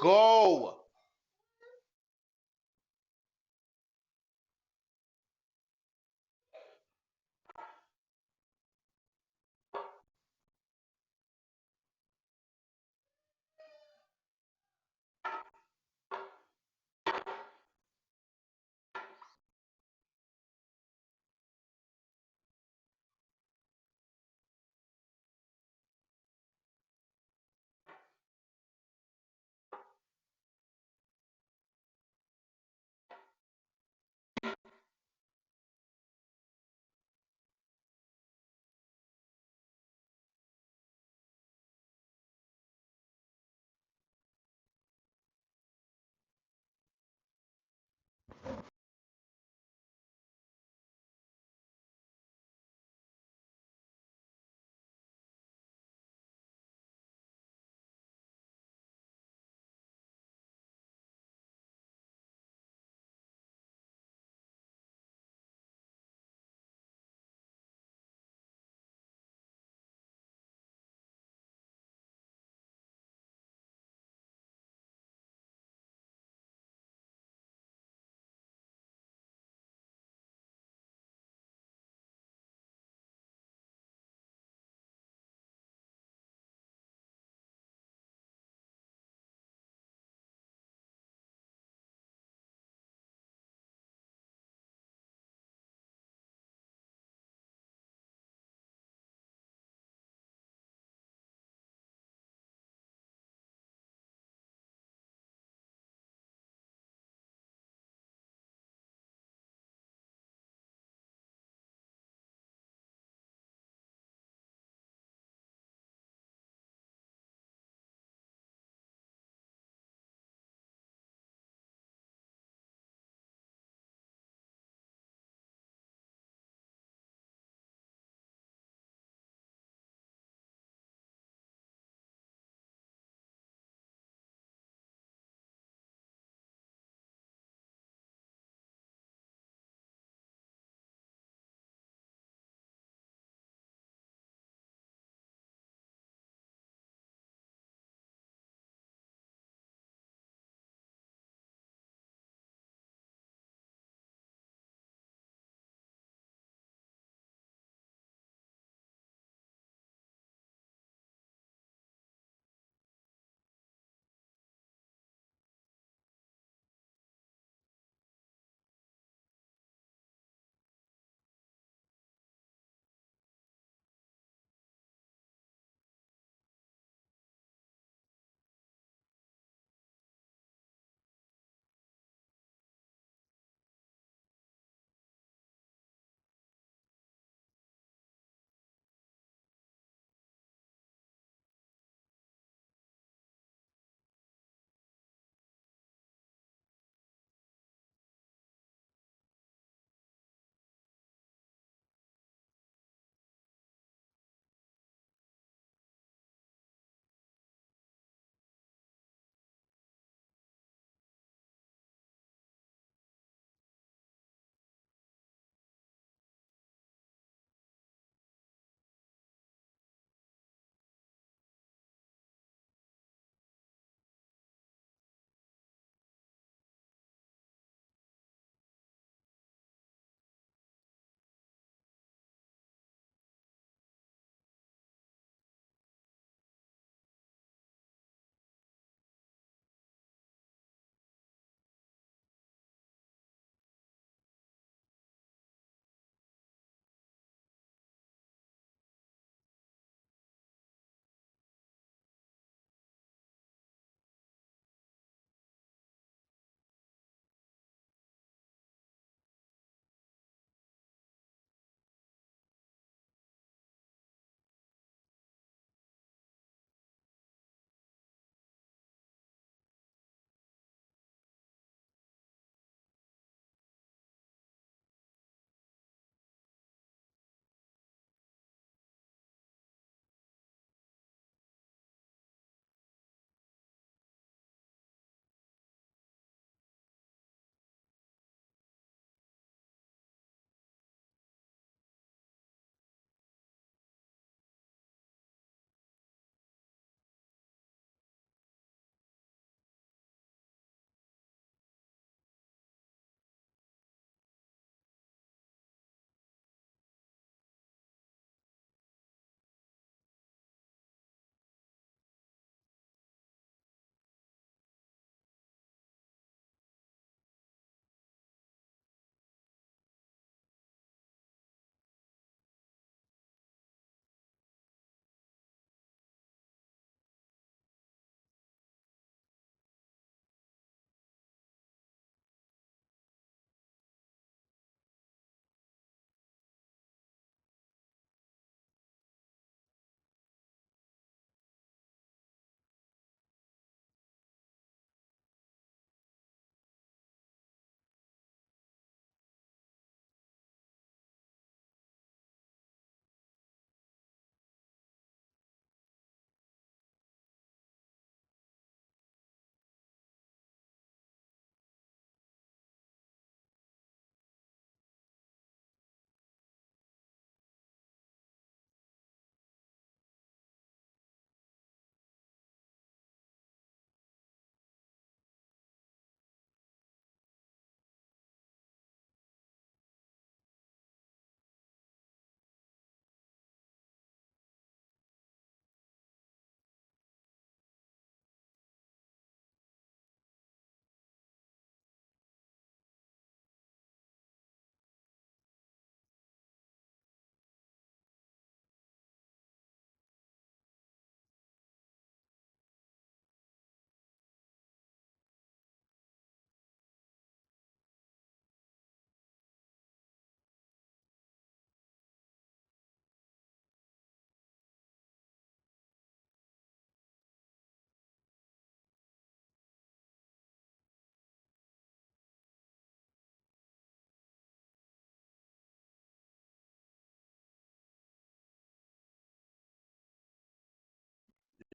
Go.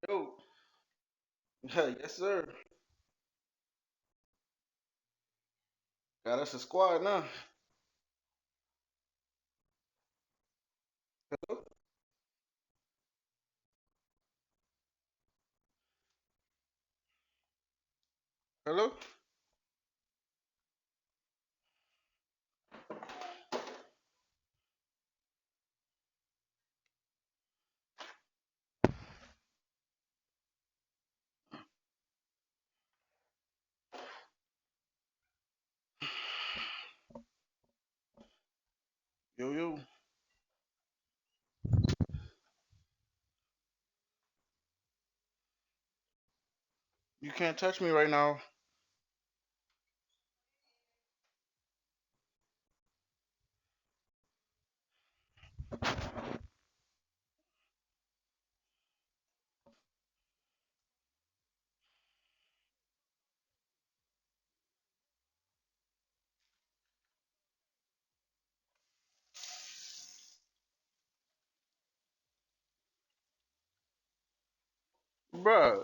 Yo, yes sir. Got us a squad now. Hello, hello. Yo yo. You can't touch me right now, bruh.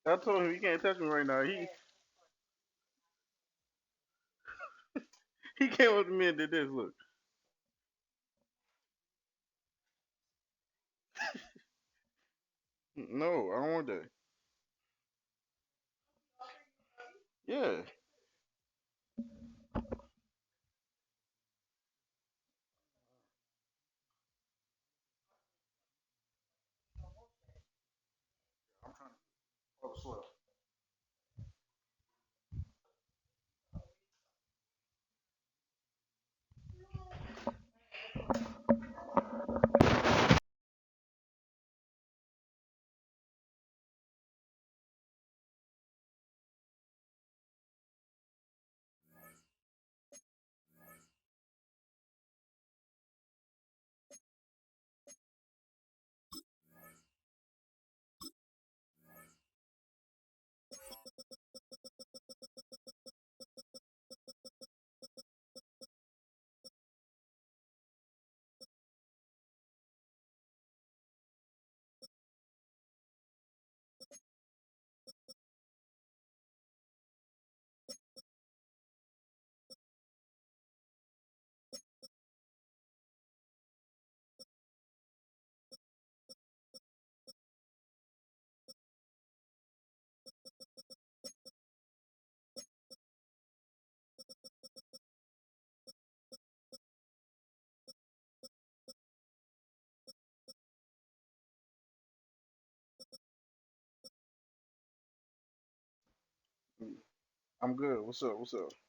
I told him you can't touch me right now. He came up to me and did this. Look. No, I don't want that. Yeah. Oh, swear. I'm good. What's up? What's up?